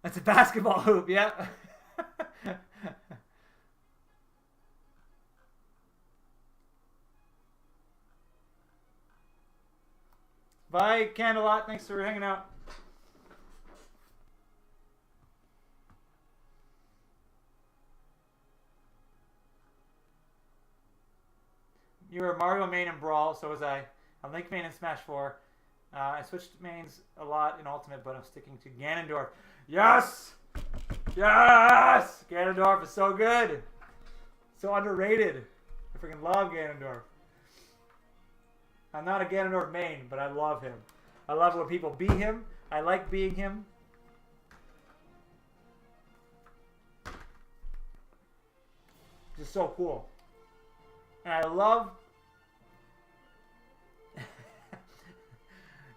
That's a basketball hoop, yeah. Bye, Candelot. Thanks for hanging out. You were Mario main in Brawl, so was I. I'm Link main in Smash 4. I switched mains a lot in Ultimate, but I'm sticking to Ganondorf. Yes! Yes! Ganondorf is so good. So underrated. I freaking love Ganondorf. I'm not a Ganondorf main, but I love him. I love when people be him. I like being him. Just so cool. And I love...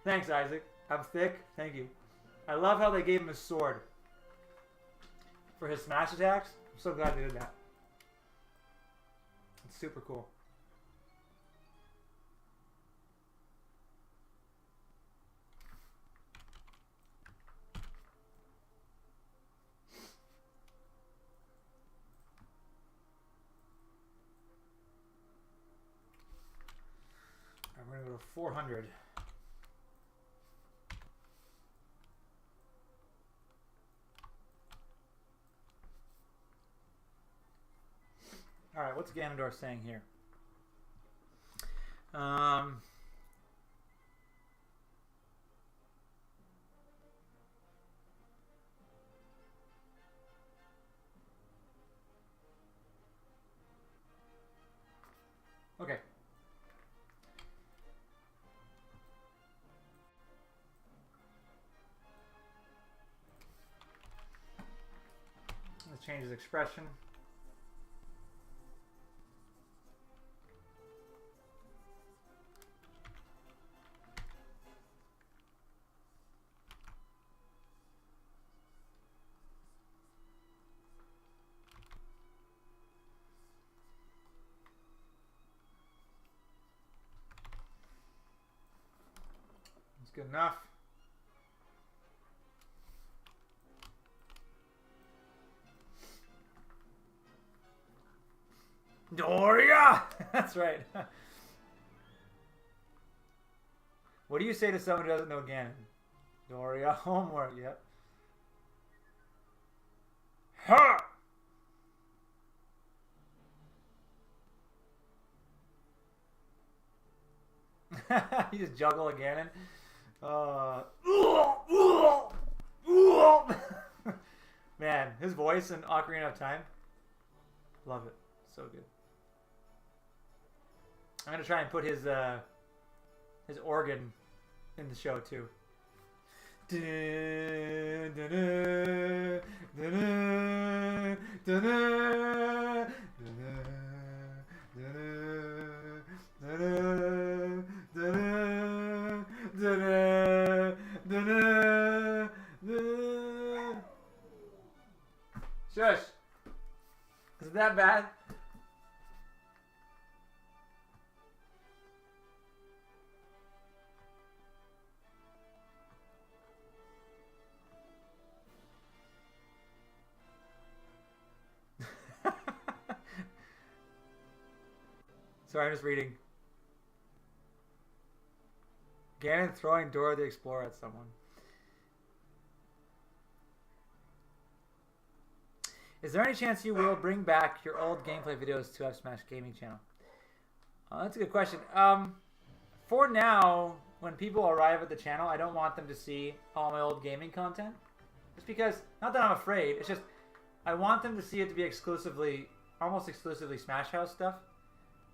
Thanks, Isaac. I'm thick. Thank you. I love how they gave him a sword for his smash attacks. I'm so glad they did that. It's super cool. We're going to go to 400. All right, what's Ganondorf saying here? Okay. Let's change his expression. That's good enough. Doria! That's right. What do you say to someone who doesn't know Ganon? Doria homework. Yep. Ha! You just juggle a Ganon. Man, his voice in Ocarina of Time. Love it. So good. I'm gonna try and put his organ in the show too. Shush. Is it that bad? Sorry, I'm just reading. Ganon throwing Dora the Explorer at someone. Is there any chance you will bring back your old gameplay videos to F Smash Gaming channel? That's a good question. For now, when people arrive at the channel, I don't want them to see all my old gaming content. Just because, not that I'm afraid, it's just I want them to see it to be exclusively, almost exclusively Smash House stuff.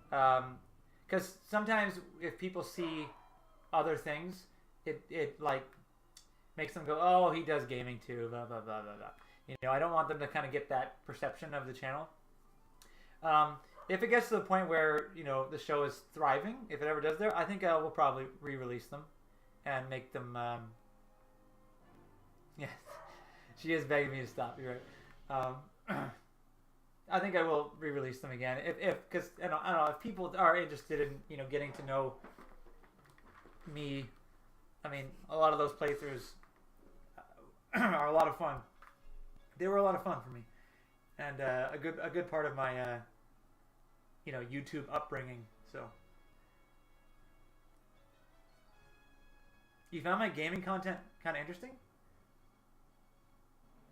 Because sometimes if people see other things, it like makes them go, oh, he does gaming too, blah, blah, blah, blah, blah. You know, I don't want them to kind of get that perception of the channel. If it gets to the point where, you know, the show is thriving, if it ever does there, I think I will probably re-release them and make them, yeah, she is begging me to stop, you're right. I think I will re-release them again because I don't know, if people are interested in, you know, getting to know me. I mean, a lot of those playthroughs are a lot of fun. They were a lot of fun for me, and a good part of my you know, YouTube upbringing. So, you found my gaming content kind of interesting?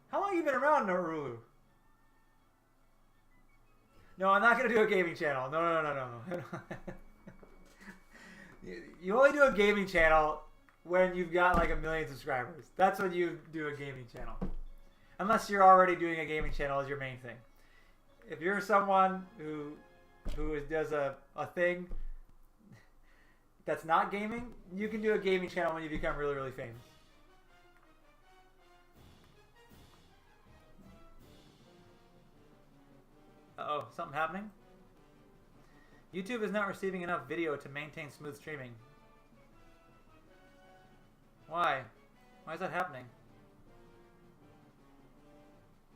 How long have you been around, Narulu? No, I'm not going to do a gaming channel. No. You only do a gaming channel when you've got like 1 million subscribers. That's when you do a gaming channel. Unless you're already doing a gaming channel as your main thing. If you're someone who does a thing that's not gaming, you can do a gaming channel when you become really, really famous. Uh-oh, something happening? YouTube is not receiving enough video to maintain smooth streaming. Why? Why is that happening?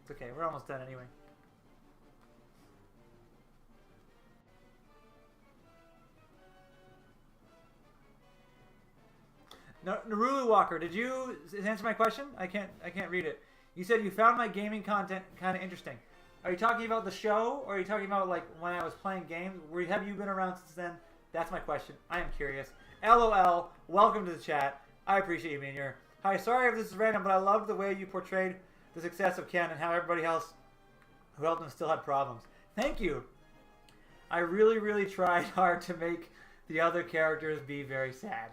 It's okay, we're almost done anyway. Narulu Walker, did you answer my question? I can't read it. You said you found my gaming content kind of interesting. Are you talking about the show, or are you talking about like when I was playing games? Have you been around since then? That's my question. I am curious. LOL. Welcome to the chat. I appreciate you being here. Hi, sorry if this is random, but I loved the way you portrayed the success of Ken and how everybody else who helped him still had problems. Thank you. I really, really tried hard to make the other characters be very sad.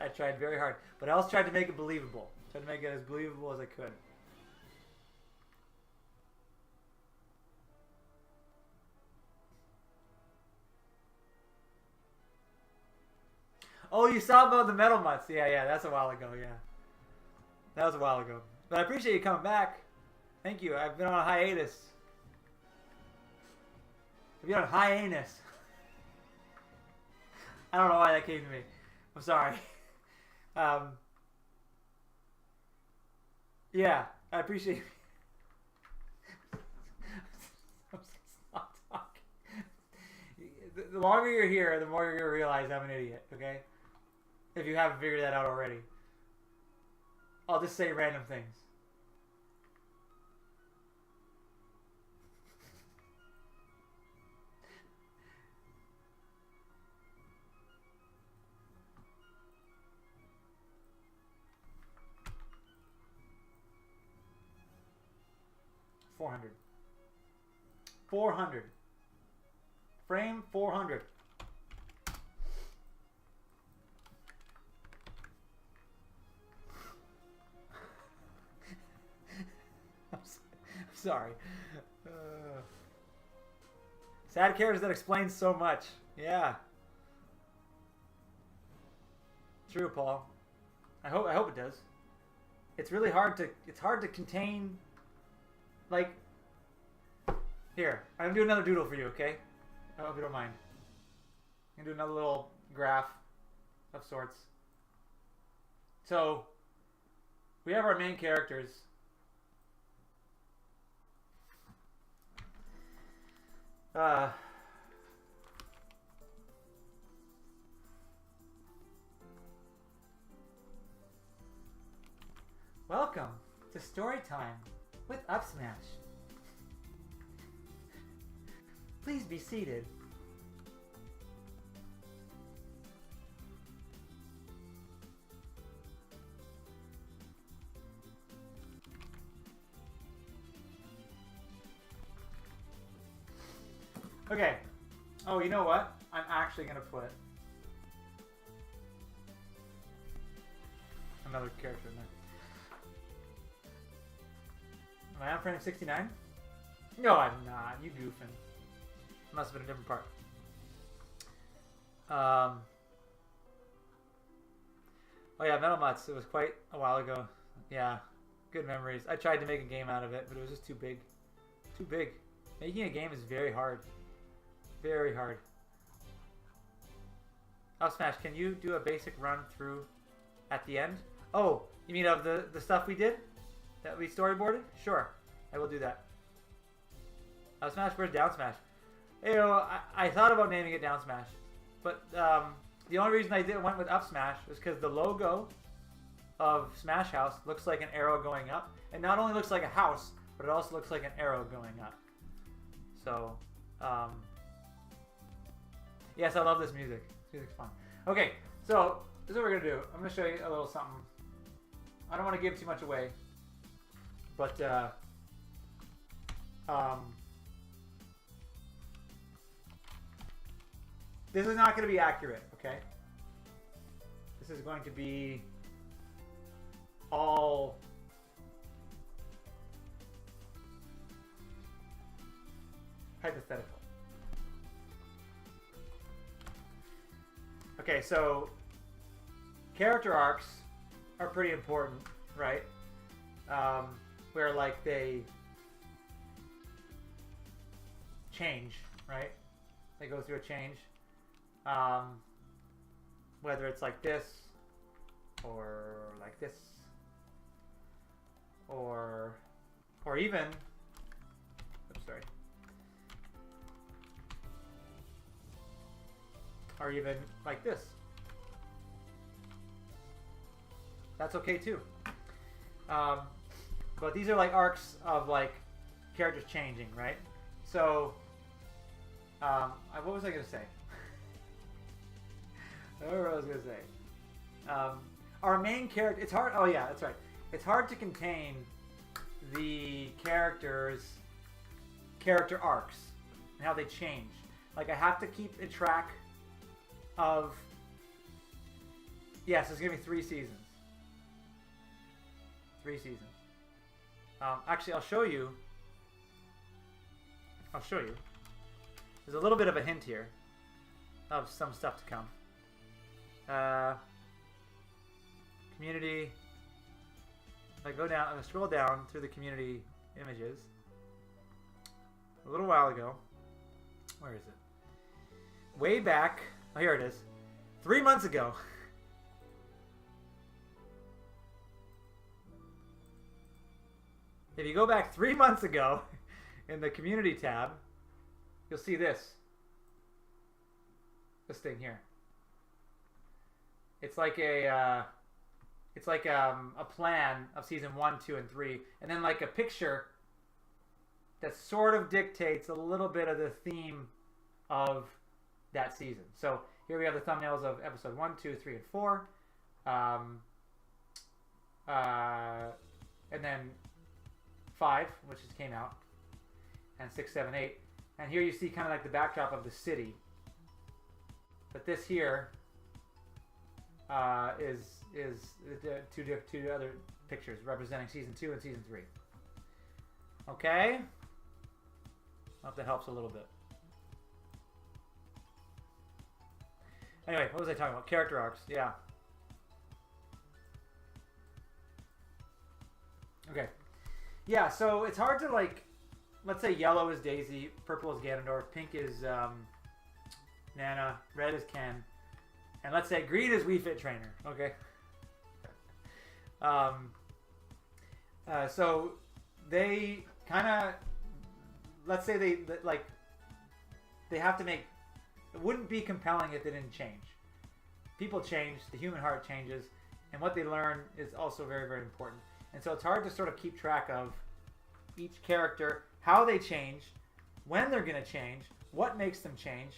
I tried very hard, but I also tried to make it believable. Tried to make it as believable as I could. Oh, you saw about the Metal Mutts. Yeah, that's a while ago, yeah. That was a while ago. But I appreciate you coming back. Thank you. I've been on a hiatus. I've been on a hiatus. I don't know why that came to me. I'm sorry. Yeah, I appreciate it. Stop talking. The longer you're here, the more you're going to realize I'm an idiot, okay? If you haven't figured that out already. I'll just say random things. 400. 400. Frame 400. I'm sorry. Sad characters that explain so much. Yeah. True, Paul. I hope it does. It's really hard to contain. Like, here, I'm gonna do another doodle for you, okay? I hope you don't mind. I'm gonna do another little graph of sorts. So we have our main characters. Welcome to Story Time with Upsmash. Please be seated. Okay. Oh, you know what? I'm actually going to put another character in there. Am I on frame 69? No, I'm not. You goofing. Must have been a different part. Oh yeah, Metal Mutts. It was quite a while ago. Yeah, good memories. I tried to make a game out of it, but it was just too big. Too big. Making a game is very hard. Very hard. Oh, Smash, can you do a basic run through at the end? Oh, you mean of the stuff we did? That we storyboarded? Sure, I will do that. Up Smash, where's Down Smash? You know, I thought about naming it Down Smash, but the only reason I went with Up Smash was because the logo of Smash House looks like an arrow going up. It not only looks like a house, but it also looks like an arrow going up. So, yes, I love this music. This music's fun. Okay, so this is what we're going to do. I'm going to show you a little something. I don't want to give too much away, but this is not going to be accurate, okay? This is going to be all hypothetical. Okay, so character arcs are pretty important, right? Where like they change, right? They go through a change. Whether it's like this, or like this, or even, oops, sorry, or even like this. That's okay too. But these are like arcs of like characters changing, right? So, what was I gonna say? I don't remember what I was gonna say. Our main character, it's hard. Oh yeah, that's right. It's hard to contain the character arcs and how they change. Like I have to keep a track of. Yes, it's gonna be 3 seasons. 3 seasons. Actually, I'll show you. There's a little bit of a hint here of some stuff to come. Community. If I go down, I'm gonna scroll down through the community images. A little while ago. Where is it? Way back. Oh, here it is. 3 months ago. If you go back 3 months ago in the community tab, you'll see this. This thing here. It's like a plan of season 1, 2, and 3, and then like a picture that sort of dictates a little bit of the theme of that season. So here we have the thumbnails of episode 1, 2, 3, and 4, and then 5, which just came out and 6, 7, 8. And here you see kind of like the backdrop of the city. But this here is two other pictures representing season 2 and season 3. Okay? I hope that helps a little bit. Anyway, what was I talking about? Character arcs, yeah. Okay. Yeah, so it's hard to like, let's say yellow is Daisy, purple is Ganondorf, pink is Nana, red is Ken, and let's say green is Wii Fit Trainer, okay? So they kind of, let's say they have to make, it wouldn't be compelling if they didn't change. People change, the human heart changes, and what they learn is also very, very important. And so it's hard to sort of keep track of each character, how they change, when they're going to change, what makes them change,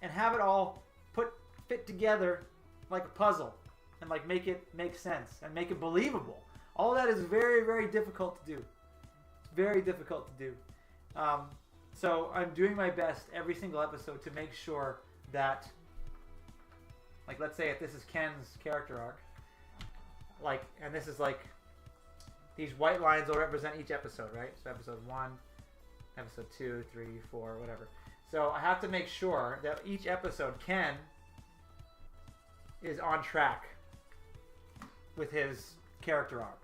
and have it all fit together like a puzzle and like make it make sense and make it believable. All that is very, very difficult to do. It's very difficult to do. So I'm doing my best every single episode to make sure that, like, let's say if this is Ken's character arc, like, and this is like, these white lines will represent each episode, right? So episode 1, episode 2, 3, 4, whatever. So I have to make sure that each episode, Ken is on track with his character arc.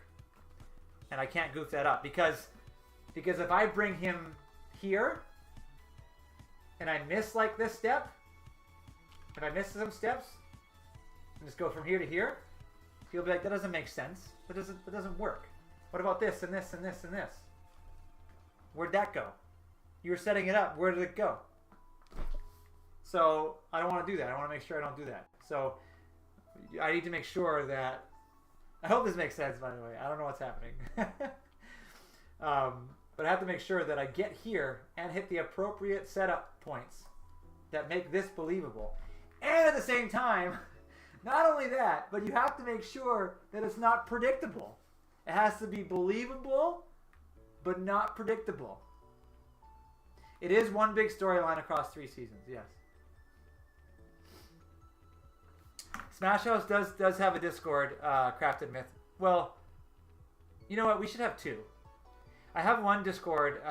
And I can't goof that up because if I bring him here and I miss like this step, if I miss some steps and just go from here to here, he'll be like, that doesn't make sense. That doesn't work. What about this and this and this and this? Where'd that go? You were setting it up. Where did it go? So I don't want to do that. I want to make sure I don't do that. So I need to make sure that, I hope this makes sense, by the way. I don't know what's happening. But I have to make sure that I get here and hit the appropriate setup points that make this believable. And at the same time, not only that, but you have to make sure that it's not predictable. It has to be believable, but not predictable. It is one big storyline across 3 seasons, yes. Smash House does have a Discord, Crafted Myth. Well, you know what? We should have 2. I have one Discord.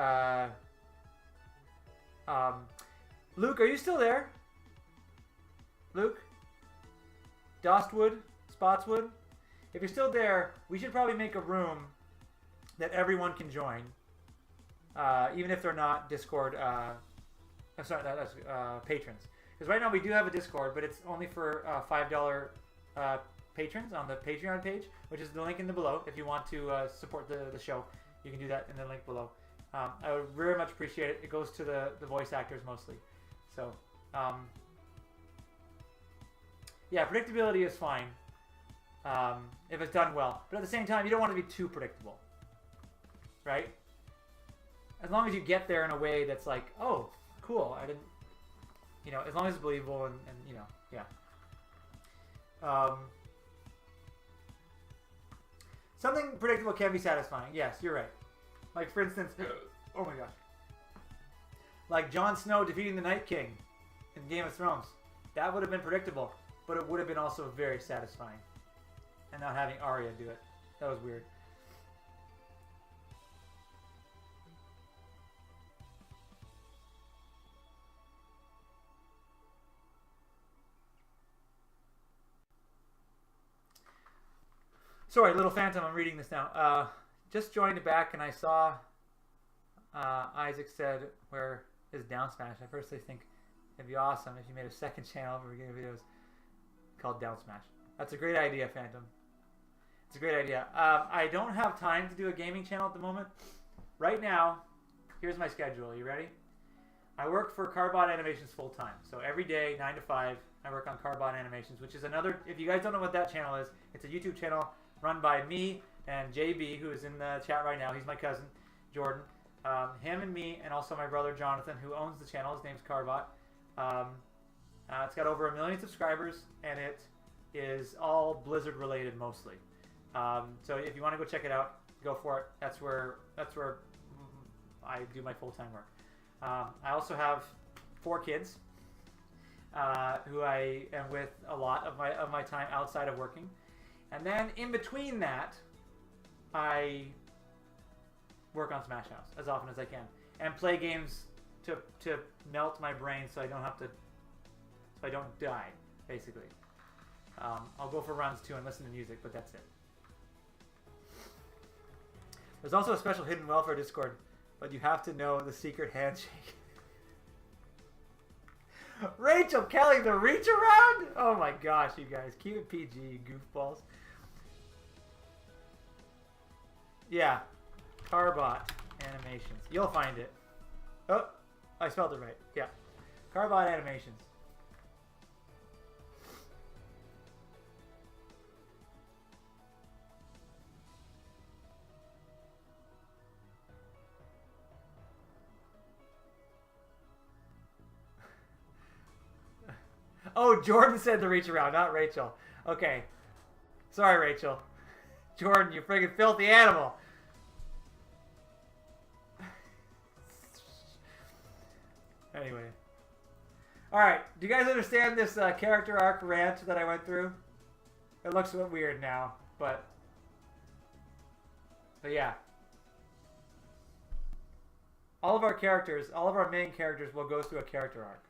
Luke, are you still there? Luke? Dostwood? Spotswood? If you're still there, we should probably make a room that everyone can join, even if they're not Discord. I'm sorry, that's patrons. Because right now we do have a Discord, but it's only for $5 patrons on the Patreon page, which is the link in the below. If you want to support the show, you can do that in the link below. I would very much appreciate it. It goes to the voice actors mostly. So, yeah, predictability is fine. If it's done well. But at the same time, you don't want to be too predictable. Right? As long as you get there in a way that's like, oh, cool, I didn't, you know, as long as it's believable and you know, yeah. Something predictable can be satisfying. Yes, you're right. Like, for instance, oh my gosh. Like Jon Snow defeating the Night King in Game of Thrones. That would have been predictable, but it would have been also very satisfying. And not having Arya do it. That was weird. Sorry, Little Phantom, I'm reading this now. Just joined it back and I saw Isaac said where is Down Smash. I personally think it'd be awesome if you made a second channel for gaming videos called Down Smash. That's a great idea, Phantom. It's a great idea. I don't have time to do a gaming channel at the moment. Right now, here's my schedule. You ready? I work for Carbot Animations full time. So every day, 9 to 5, I work on Carbot Animations, which is another, if you guys don't know what that channel is, it's a YouTube channel run by me and JB, who is in the chat right now. He's my cousin, Jordan. Him and me, and also my brother, Jonathan, who owns the channel. His name's Carbot. It's got over 1 million subscribers, and it is all Blizzard related mostly. So if you want to go check it out, go for it. That's where I do my full-time work. I also have 4 kids who I am with a lot of my time outside of working. And then in between that, I work on Smash House as often as I can and play games to melt my brain so I don't have to, so I don't die, basically. I'll go for runs too and listen to music, but that's it. There's also a special hidden welfare Discord, but you have to know the secret handshake. Rachel Kelly, the reach around? Oh my gosh, you guys. Keep it PG, you goofballs. Yeah. Carbot Animations. You'll find it. Oh, I spelled it right. Yeah. Carbot Animations. Oh, Jordan said the reach around, not Rachel. Okay. Sorry, Rachel. Jordan, you friggin' filthy animal. Anyway. Alright, do you guys understand this character arc rant that I went through? It looks a bit weird now, but yeah. All of our characters, all of our main characters will go through a character arc.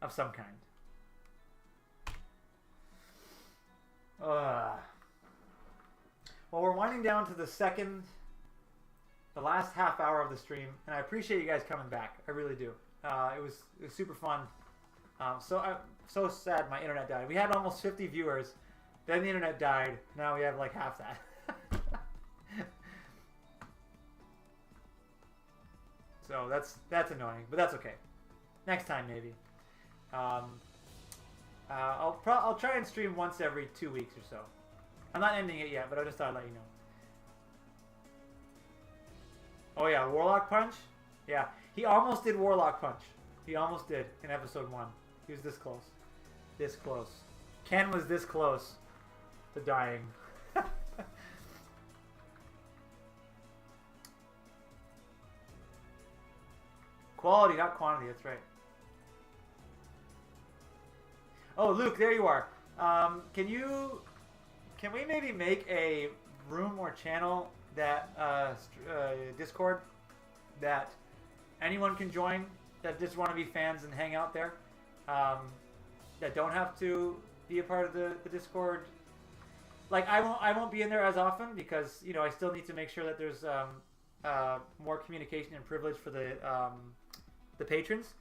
Of some kind. Well, we're winding down to the last half hour of the stream, and I appreciate you guys coming back. I really do. It was super fun. So sad my internet died. We had almost 50 viewers, then the internet died. Now we have like half that. So that's annoying, but that's okay. Next time maybe. I'll try and stream once every 2 weeks or so. I'm not ending it yet, but I just thought I'd let you know. Oh yeah, Warlock Punch? Yeah, he almost did Warlock Punch. He almost did in episode 1. He was this close. This close. Ken was this close to dying. Quality, not quantity, that's right. Oh, Luke, there you are. Can we maybe make a room or channel that Discord that anyone can join that just want to be fans and hang out there, that don't have to be a part of the Discord? Like I won't be in there as often because I still need to make sure that there's more communication and privilege for the patrons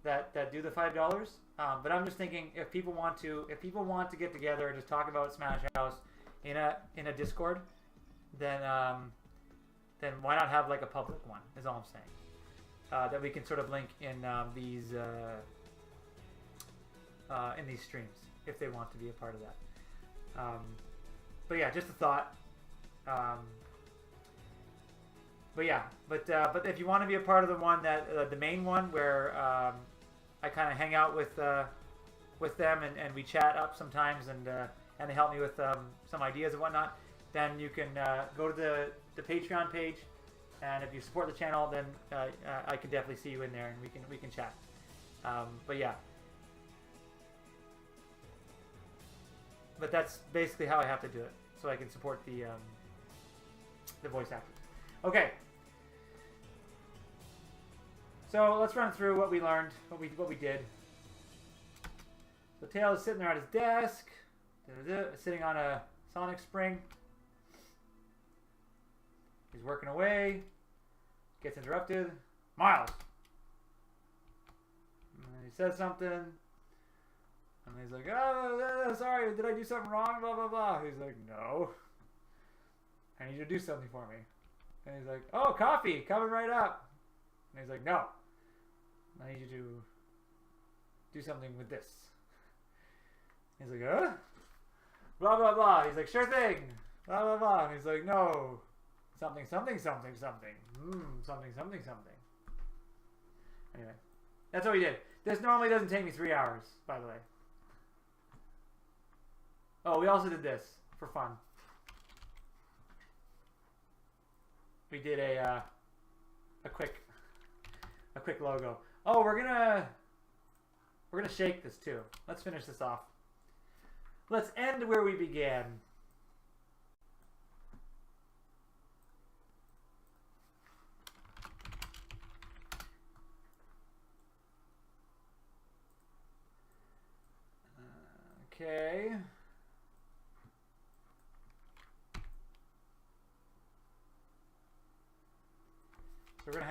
that do the $5. But I'm just thinking if people want to get together and just talk about Smash House in a Discord, then why not have like a public one? Is all I'm saying. That we can sort of link in these streams if they want to be a part of that. But yeah, just a thought. But if you want to be a part of the one that the main one where I kind of hang out with them and we chat up sometimes and they help me with some ideas and whatnot, then you can go to the Patreon page, and if you support the channel, then I can definitely see you in there and we can chat. But yeah, but that's basically how I have to do it, so I can support the voice actors. Okay. So let's run through what we learned, what we did. So Tails is sitting there at his desk, sitting on a Sonic spring. He's working away. Gets interrupted. Miles. And then he says something. And he's like, oh, sorry, did I do something wrong? Blah, blah, blah. He's like, no. I need you to do something for me. And he's like, oh, coffee, coming right up. And he's like, no. I need you to do something with this. He's like, huh? Blah, blah, blah. He's like, sure thing. Blah, blah, blah. And he's like, no. Something, something, something, something. Something, something, something. Anyway, that's what we did. This normally doesn't take me 3 hours, by the way. Oh, we also did this for fun. We did a a quick logo. Oh, we're gonna shake this too. Let's finish this off. Let's end where we began. Okay. So we're gonna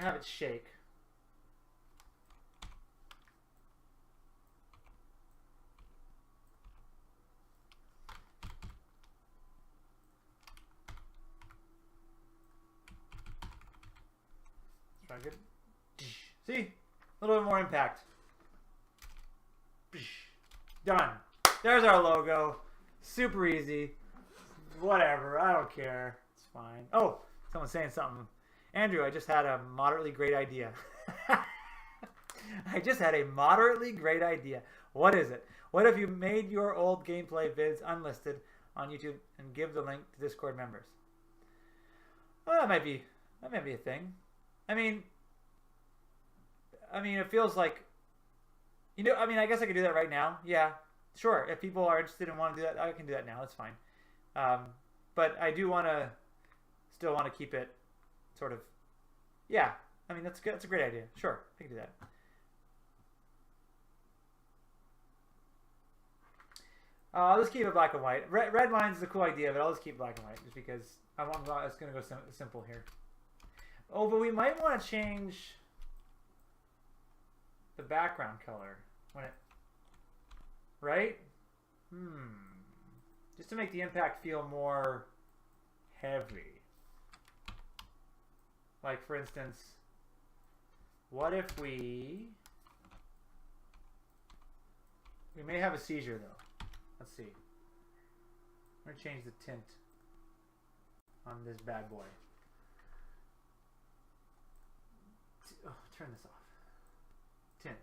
have it shake. Try good. See? A little bit more impact. Done. There's our logo. Super easy. Whatever. I don't care. It's fine. Oh, someone's saying something. Andrew, I just had a moderately great idea. I just had a moderately great idea. What is it? What if you made your old gameplay vids unlisted on YouTube and give the link to Discord members? Well, that might be a thing. I mean, it feels like, I guess I could do that right now. Yeah, sure. If people are interested and want to do that, I can do that now. That's fine. But I do still want to keep it sort of, yeah. I mean, that's good. That's a great idea. Sure, I can do that. I'll just keep it black and white. Red lines is a cool idea, but I'll just keep black and white just because it's going to go simple here. Oh, but we might want to change the background color right? Just to make the impact feel more heavy. Like, for instance, what if we may have a seizure though. Let's see. I'm going to change the tint on this bad boy. Oh, turn this off. Tint.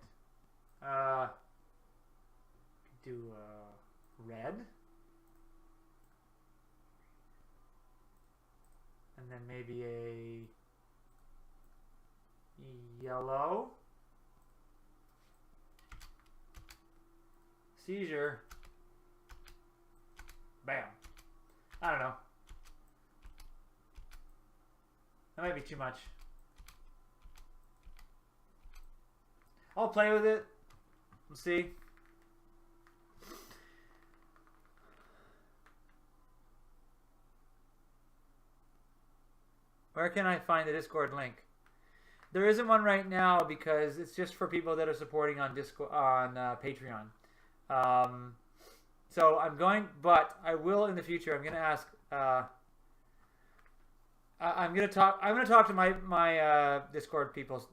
Do red. And then maybe a yellow. Seizure. Bam. I don't know. That might be too much. I'll play with it. We'll see. Where can I find the Discord link? There isn't one right now because it's just for people that are supporting on Discord on Patreon. So I'm going, but I will in the future. I'm going to ask. I'm going to talk to my Discord people.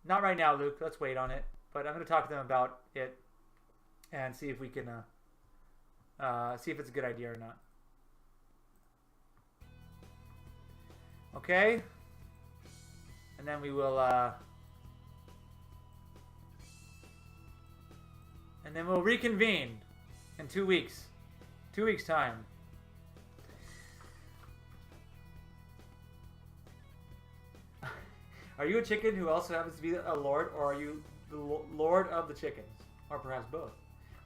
Not right now, Luke. Let's wait on it. But I'm going to talk to them about it and see if we can see if it's a good idea or not. Okay. And then we will and then we'll reconvene in 2 weeks. 2 weeks time. Are you a chicken who also happens to be a lord, or are you the lord of the chickens? Or perhaps both?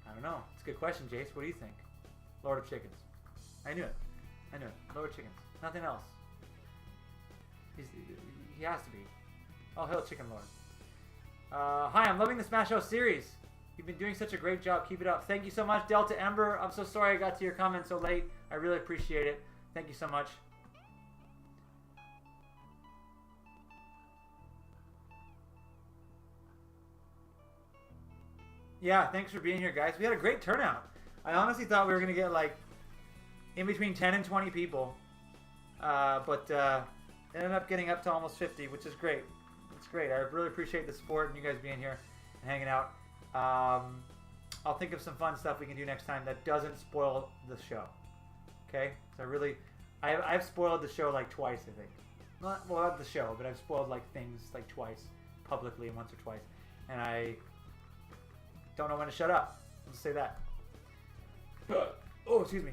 I don't know. It's a good question, Jace. What do you think? Lord of chickens. I knew it. I knew it. Lord of chickens. Nothing else. He has to be. Oh, hail Chicken Lord. Hi, I'm loving the Smash House series. You've been doing such a great job. Keep it up. Thank you so much, Delta Ember. I'm so sorry I got to your comment so late. I really appreciate it. Thank you so much. Yeah, thanks for being here, guys. We had a great turnout. I honestly thought we were going to get, like, in between 10 and 20 people. But ended up getting up to almost 50, which is great. It's great. I really appreciate the support and you guys being here and hanging out. I'll think of some fun stuff we can do next time that doesn't spoil the show. Okay? So I've spoiled the show like twice, I think. Not the show, but I've spoiled like things like twice, publicly, once or twice. And I don't know when to shut up. I'll just say that. Oh, excuse me.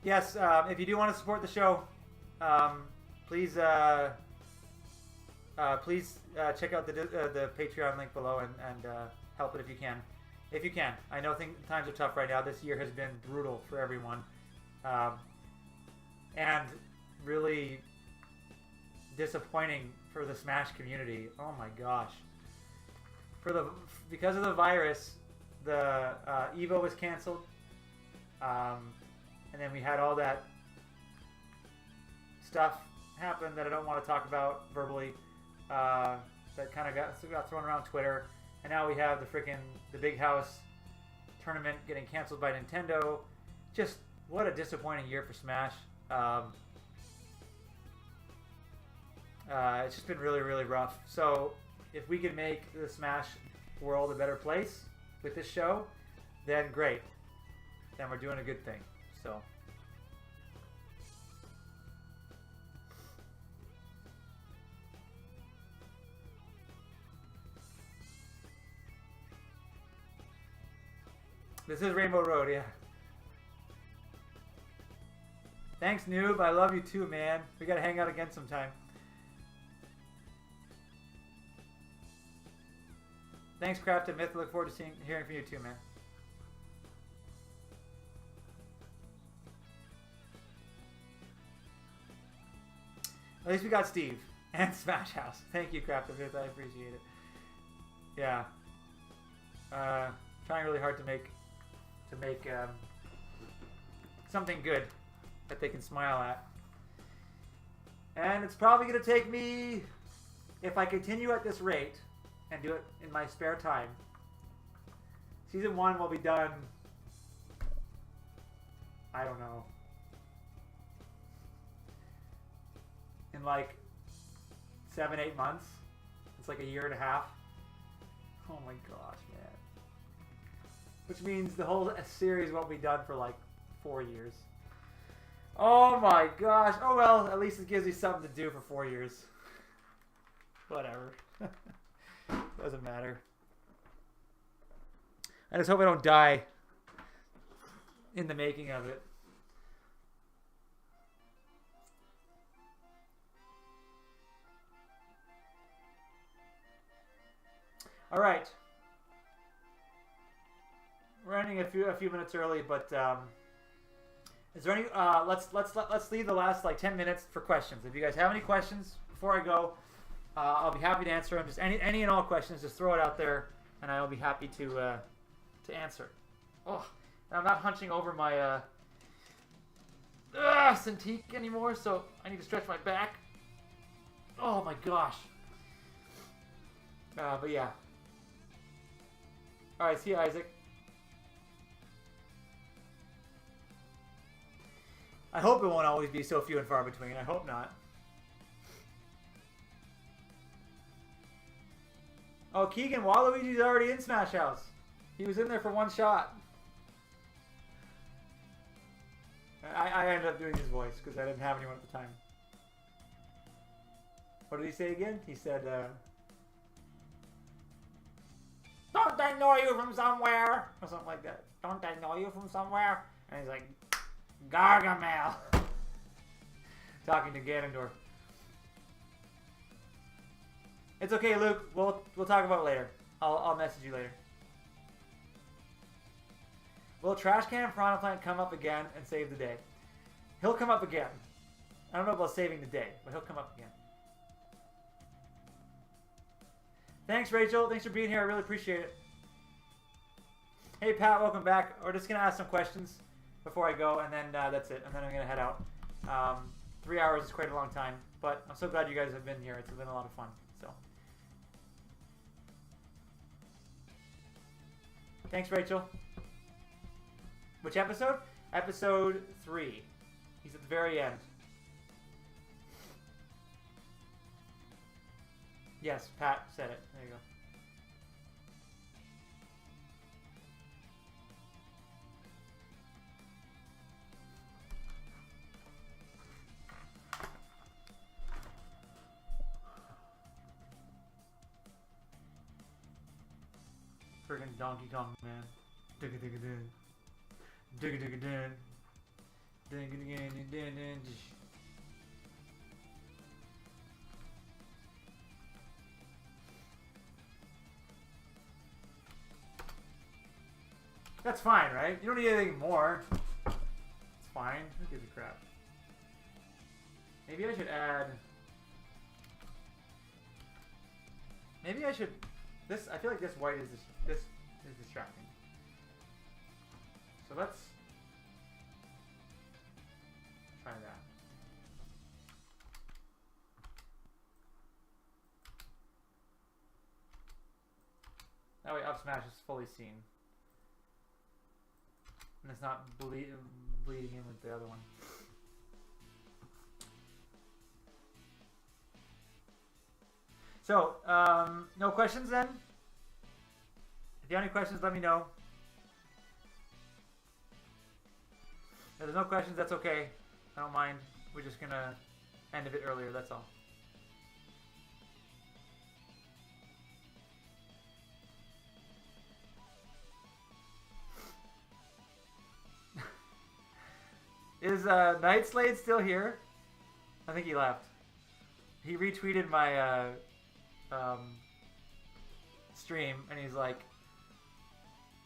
Yes, if you do want to support the show, please please check out the Patreon link below and help it if you can. If you can. I know times are tough right now. This year has been brutal for everyone. And really disappointing for the Smash community. Oh my gosh. Because of the virus, the Evo was canceled. And then we had all that stuff happen that I don't want to talk about verbally. That kind of got thrown around Twitter. And now we have the Big House tournament getting canceled by Nintendo. Just what a disappointing year for Smash. It's just been really, really rough. So if we can make the Smash world a better place with this show, then great. Then we're doing a good thing. So. This is Rainbow Road, yeah. Thanks, Noob. I love you too, man. We gotta hang out again sometime. Thanks, Crafted Myth. Look forward to hearing from you too, man. At least we got Steve and Smash House. Thank you, Crafted Myth. I appreciate it. Yeah. Trying really hard to make something good that they can smile at. And it's probably going to take me, if I continue at this rate and do it in my spare time, Season 1 will be done, I don't know, in like 7-8 months. It's like a year and a half. Oh my gosh, man. Which means the whole series won't be done for like 4 years. Oh my gosh. Oh well, at least it gives me something to do for 4 years. Whatever. Doesn't matter. I just hope I don't die in the making of it. All right. We're ending a few minutes early, but is there any? Let's leave the last like 10 minutes for questions. If you guys have any questions before I go, I'll be happy to answer them. Just any and all questions, just throw it out there, and I'll be happy to answer. Oh, and I'm not hunching over my Cintiq anymore, so I need to stretch my back. Oh my gosh. But yeah. All right, see you, Isaac. I hope it won't always be so few and far between. I hope not. Oh, Keegan, Waluigi's already in Smash House. He was in there for one shot. I ended up doing his voice because I didn't have anyone at the time. What did he say again? He said, "Don't I know you from somewhere?" Or something like that. "Don't I know you from somewhere?" And he's like, "Gargamel." Talking to Ganondorf. It's okay, Luke. We'll talk about it later. I'll message you later. Will Trash Can Piranha Plant come up again and save the day? He'll come up again. I don't know about saving the day, but he'll come up again. Thanks, Rachel. Thanks for being here. I really appreciate it. Hey, Pat. Welcome back. We're just going to ask some questions before I go, and then that's it. And then I'm going to head out. 3 hours is quite a long time, but I'm so glad you guys have been here. It's been a lot of fun. So, thanks, Rachel. Which episode? Episode 3. He's at the very end. Yes, Pat said it. There you go. Friggin' Donkey Kong, man. Digga digga dig. Digga digga dig. That's fine, right? You don't need anything more. It's fine. Who gives a crap? Maybe I should add... Maybe I should... This, I feel like this white is this is distracting. So let's try that. That way up smash is fully seen. And it's not bleeding in with the other one. So, no questions then? If you have any questions, let me know. If there's no questions, that's okay. I don't mind. We're just going to end a bit earlier, that's all. Is Night Slade still here? I think he left. He retweeted my stream, and he's like,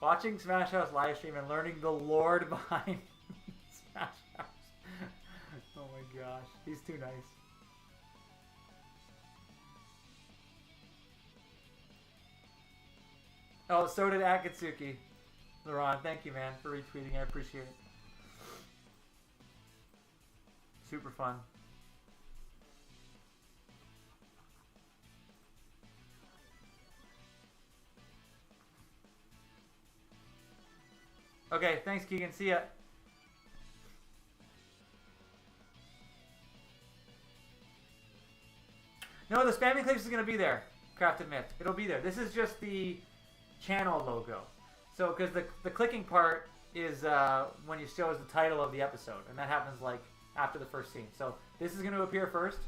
watching Smash House live stream and learning the lore behind Smash House. Oh my gosh, he's too nice. Oh, so did Akatsuki. Laron, thank you, man, for retweeting. I appreciate it. Super fun. Okay, thanks, Keegan. See ya. No, the spamming clicks is going to be there, Crafted Myth. It'll be there. This is just the channel logo. So, because the clicking part is when you show us the title of the episode, and that happens like after the first scene. So, this is going to appear first,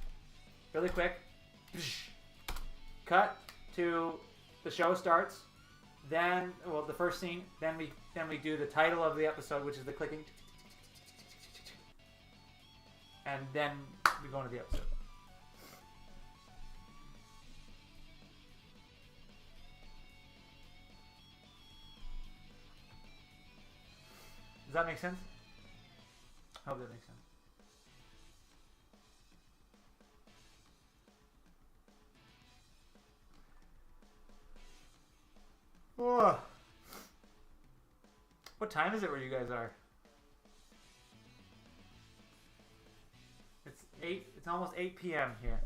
really quick. Cut to the show starts. Then, well, the first scene. Then we do the title of the episode, which is the clicking. And then we go into the episode. Does that make sense? I hope that makes sense. Oh. What time is it where you guys are? It's 8. It's almost 8 p.m. here.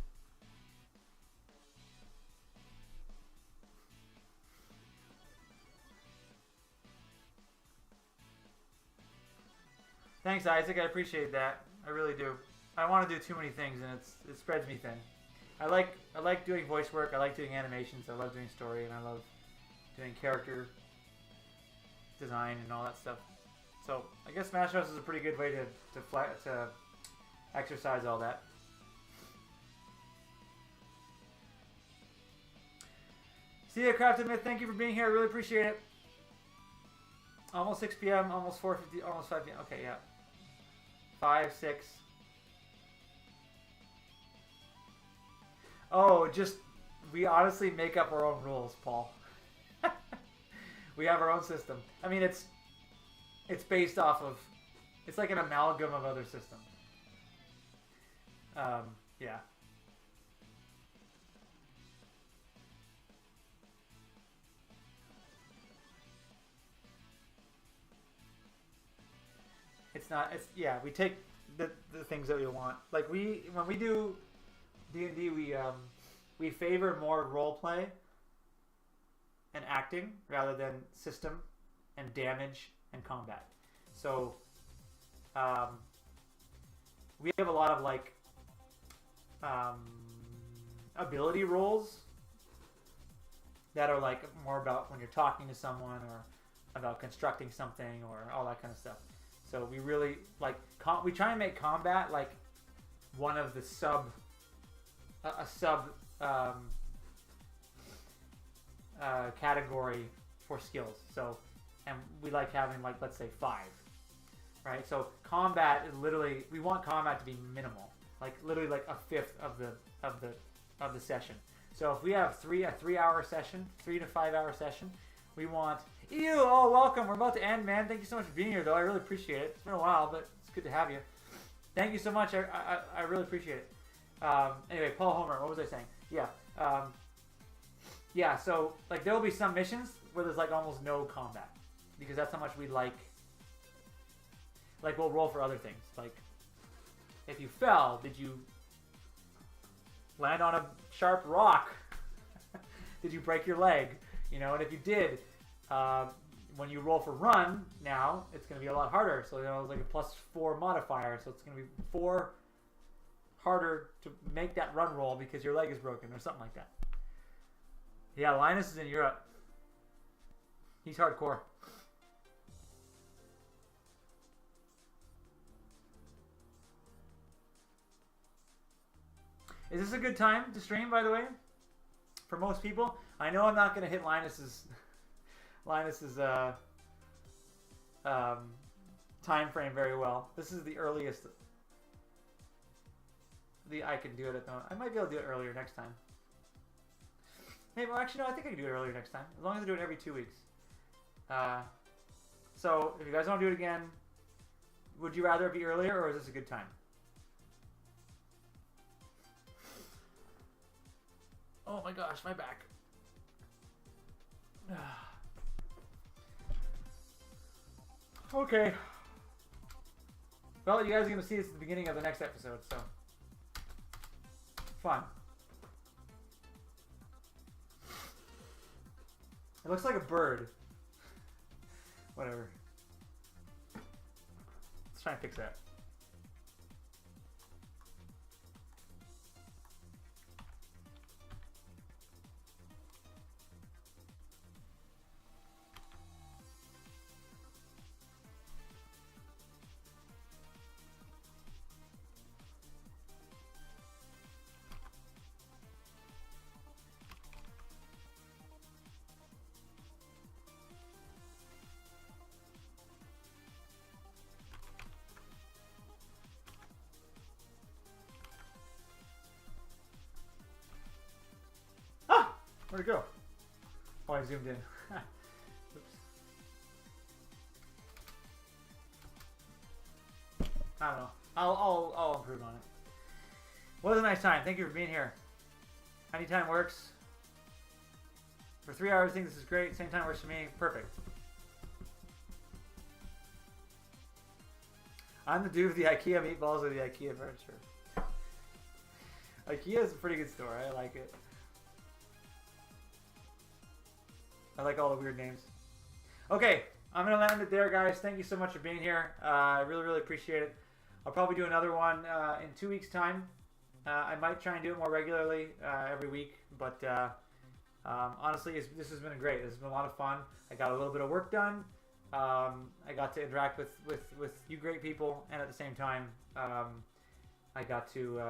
Thanks, Isaac. I appreciate that. I really do. I want to do too many things, and it spreads me thin. I like doing voice work. I like doing animations. I love doing story, and I love doing character design and all that stuff. So I guess Smash Bros is a pretty good way to exercise all that. See ya, Crafted Myth. Thank you for being here. I really appreciate it. Almost 6 p.m. Almost 4:50. Almost 5 p.m. Okay, yeah. 5, 6. Oh, just we honestly make up our own rules, Paul. We have our own system. I mean, it's based off of, it's like an amalgam of other systems. Yeah. It's not, it's, yeah, we take the things that we want. Like when we do D&D, we favor more role play and acting rather than system and damage and combat. So we have a lot of like ability rolls that are like more about when you're talking to someone or about constructing something or all that kind of stuff. So we really like we try and make combat like one of the sub category for skills. So, and we like having like, let's say 5. right? So combat is literally, we want combat to be minimal, like literally like a fifth of the session. So if we have a 3 hour session, 3 to 5 hour session, we want, ew, oh, welcome, we're about to end, man. Thank you so much for being here, though. I really appreciate it. It's been a while, but it's good to have you. Thank you so much. I really appreciate it. Anyway, Paul Homer, what was I saying? Yeah. Yeah, so like there will be some missions where there's like almost no combat because that's how much we like we'll roll for other things. Like if you fell, did you land on a sharp rock? Did you break your leg? You know, and if you did, when you roll for run now, it's going to be a lot harder. So, you know, it's like a +4 modifier. So it's going to be 4 harder to make that run roll because your leg is broken or something like that. Yeah, Linus is in Europe. He's hardcore. Is this a good time to stream, by the way? For most people? I know I'm not going to hit Linus's time frame very well. This is the earliest I can do it at the moment. I might be able to do it earlier next time. Hey, well, actually, no, I think I can do it earlier next time. As long as I do it every 2 weeks. So, if you guys want to do it again, would you rather it be earlier, or is this a good time? Oh my gosh, my back. Okay. Well, you guys are going to see this at the beginning of the next episode, so. Fun. It looks like a bird. Whatever. Let's try and fix that. Where'd it go? Oh, I zoomed in. Oops. I don't know. I'll improve on it. What a nice time. Thank you for being here. Anytime works. For 3 hours, I think this is great. Same time works for me. Perfect. I'm the dude with the IKEA meatballs or the IKEA furniture. IKEA is a pretty good store. I like it. I like all the weird names. Okay, I'm going to land it there, guys. Thank you so much for being here. I really, really appreciate it. I'll probably do another one in 2 weeks' time. I might try and do it more regularly every week, but honestly, this has been great. This has been a lot of fun. I got a little bit of work done. I got to interact with you great people, and at the same time, I got to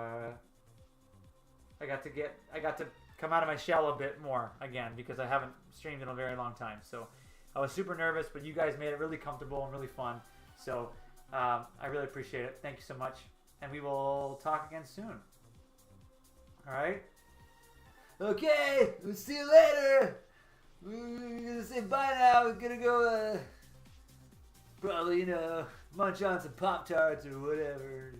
come out of my shell a bit more again because I haven't streamed in a very long time. So I was super nervous, but you guys made it really comfortable and really fun. So I really appreciate it. Thank you so much, and we will talk again soon. All right. Okay, we'll see you later. We're gonna say bye now. We're gonna go probably munch on some Pop-Tarts or whatever.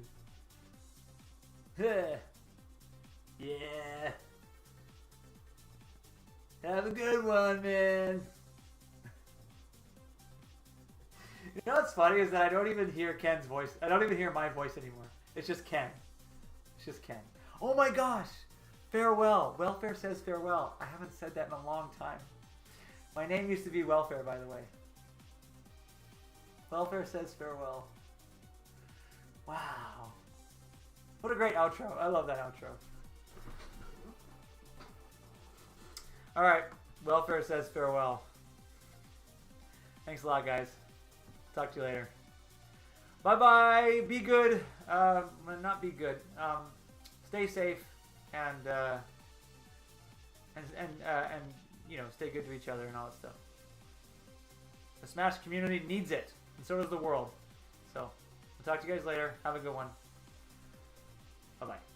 Yeah. Have a good one, man. You know what's funny is that I don't even hear Ken's voice. I don't even hear my voice anymore. It's just Ken. It's just Ken. Oh my gosh. Farewell. Welfare says farewell. I haven't said that in a long time. My name used to be Welfare, by the way. Welfare says farewell. Wow. What a great outro. I love that outro. Alright. Welfare says farewell. Thanks a lot, guys. Talk to you later. Bye-bye. Be good. Not be good. Stay safe and stay good to each other and all that stuff. The Smash community needs it, and so does the world. So, I'll talk to you guys later. Have a good one. Bye-bye.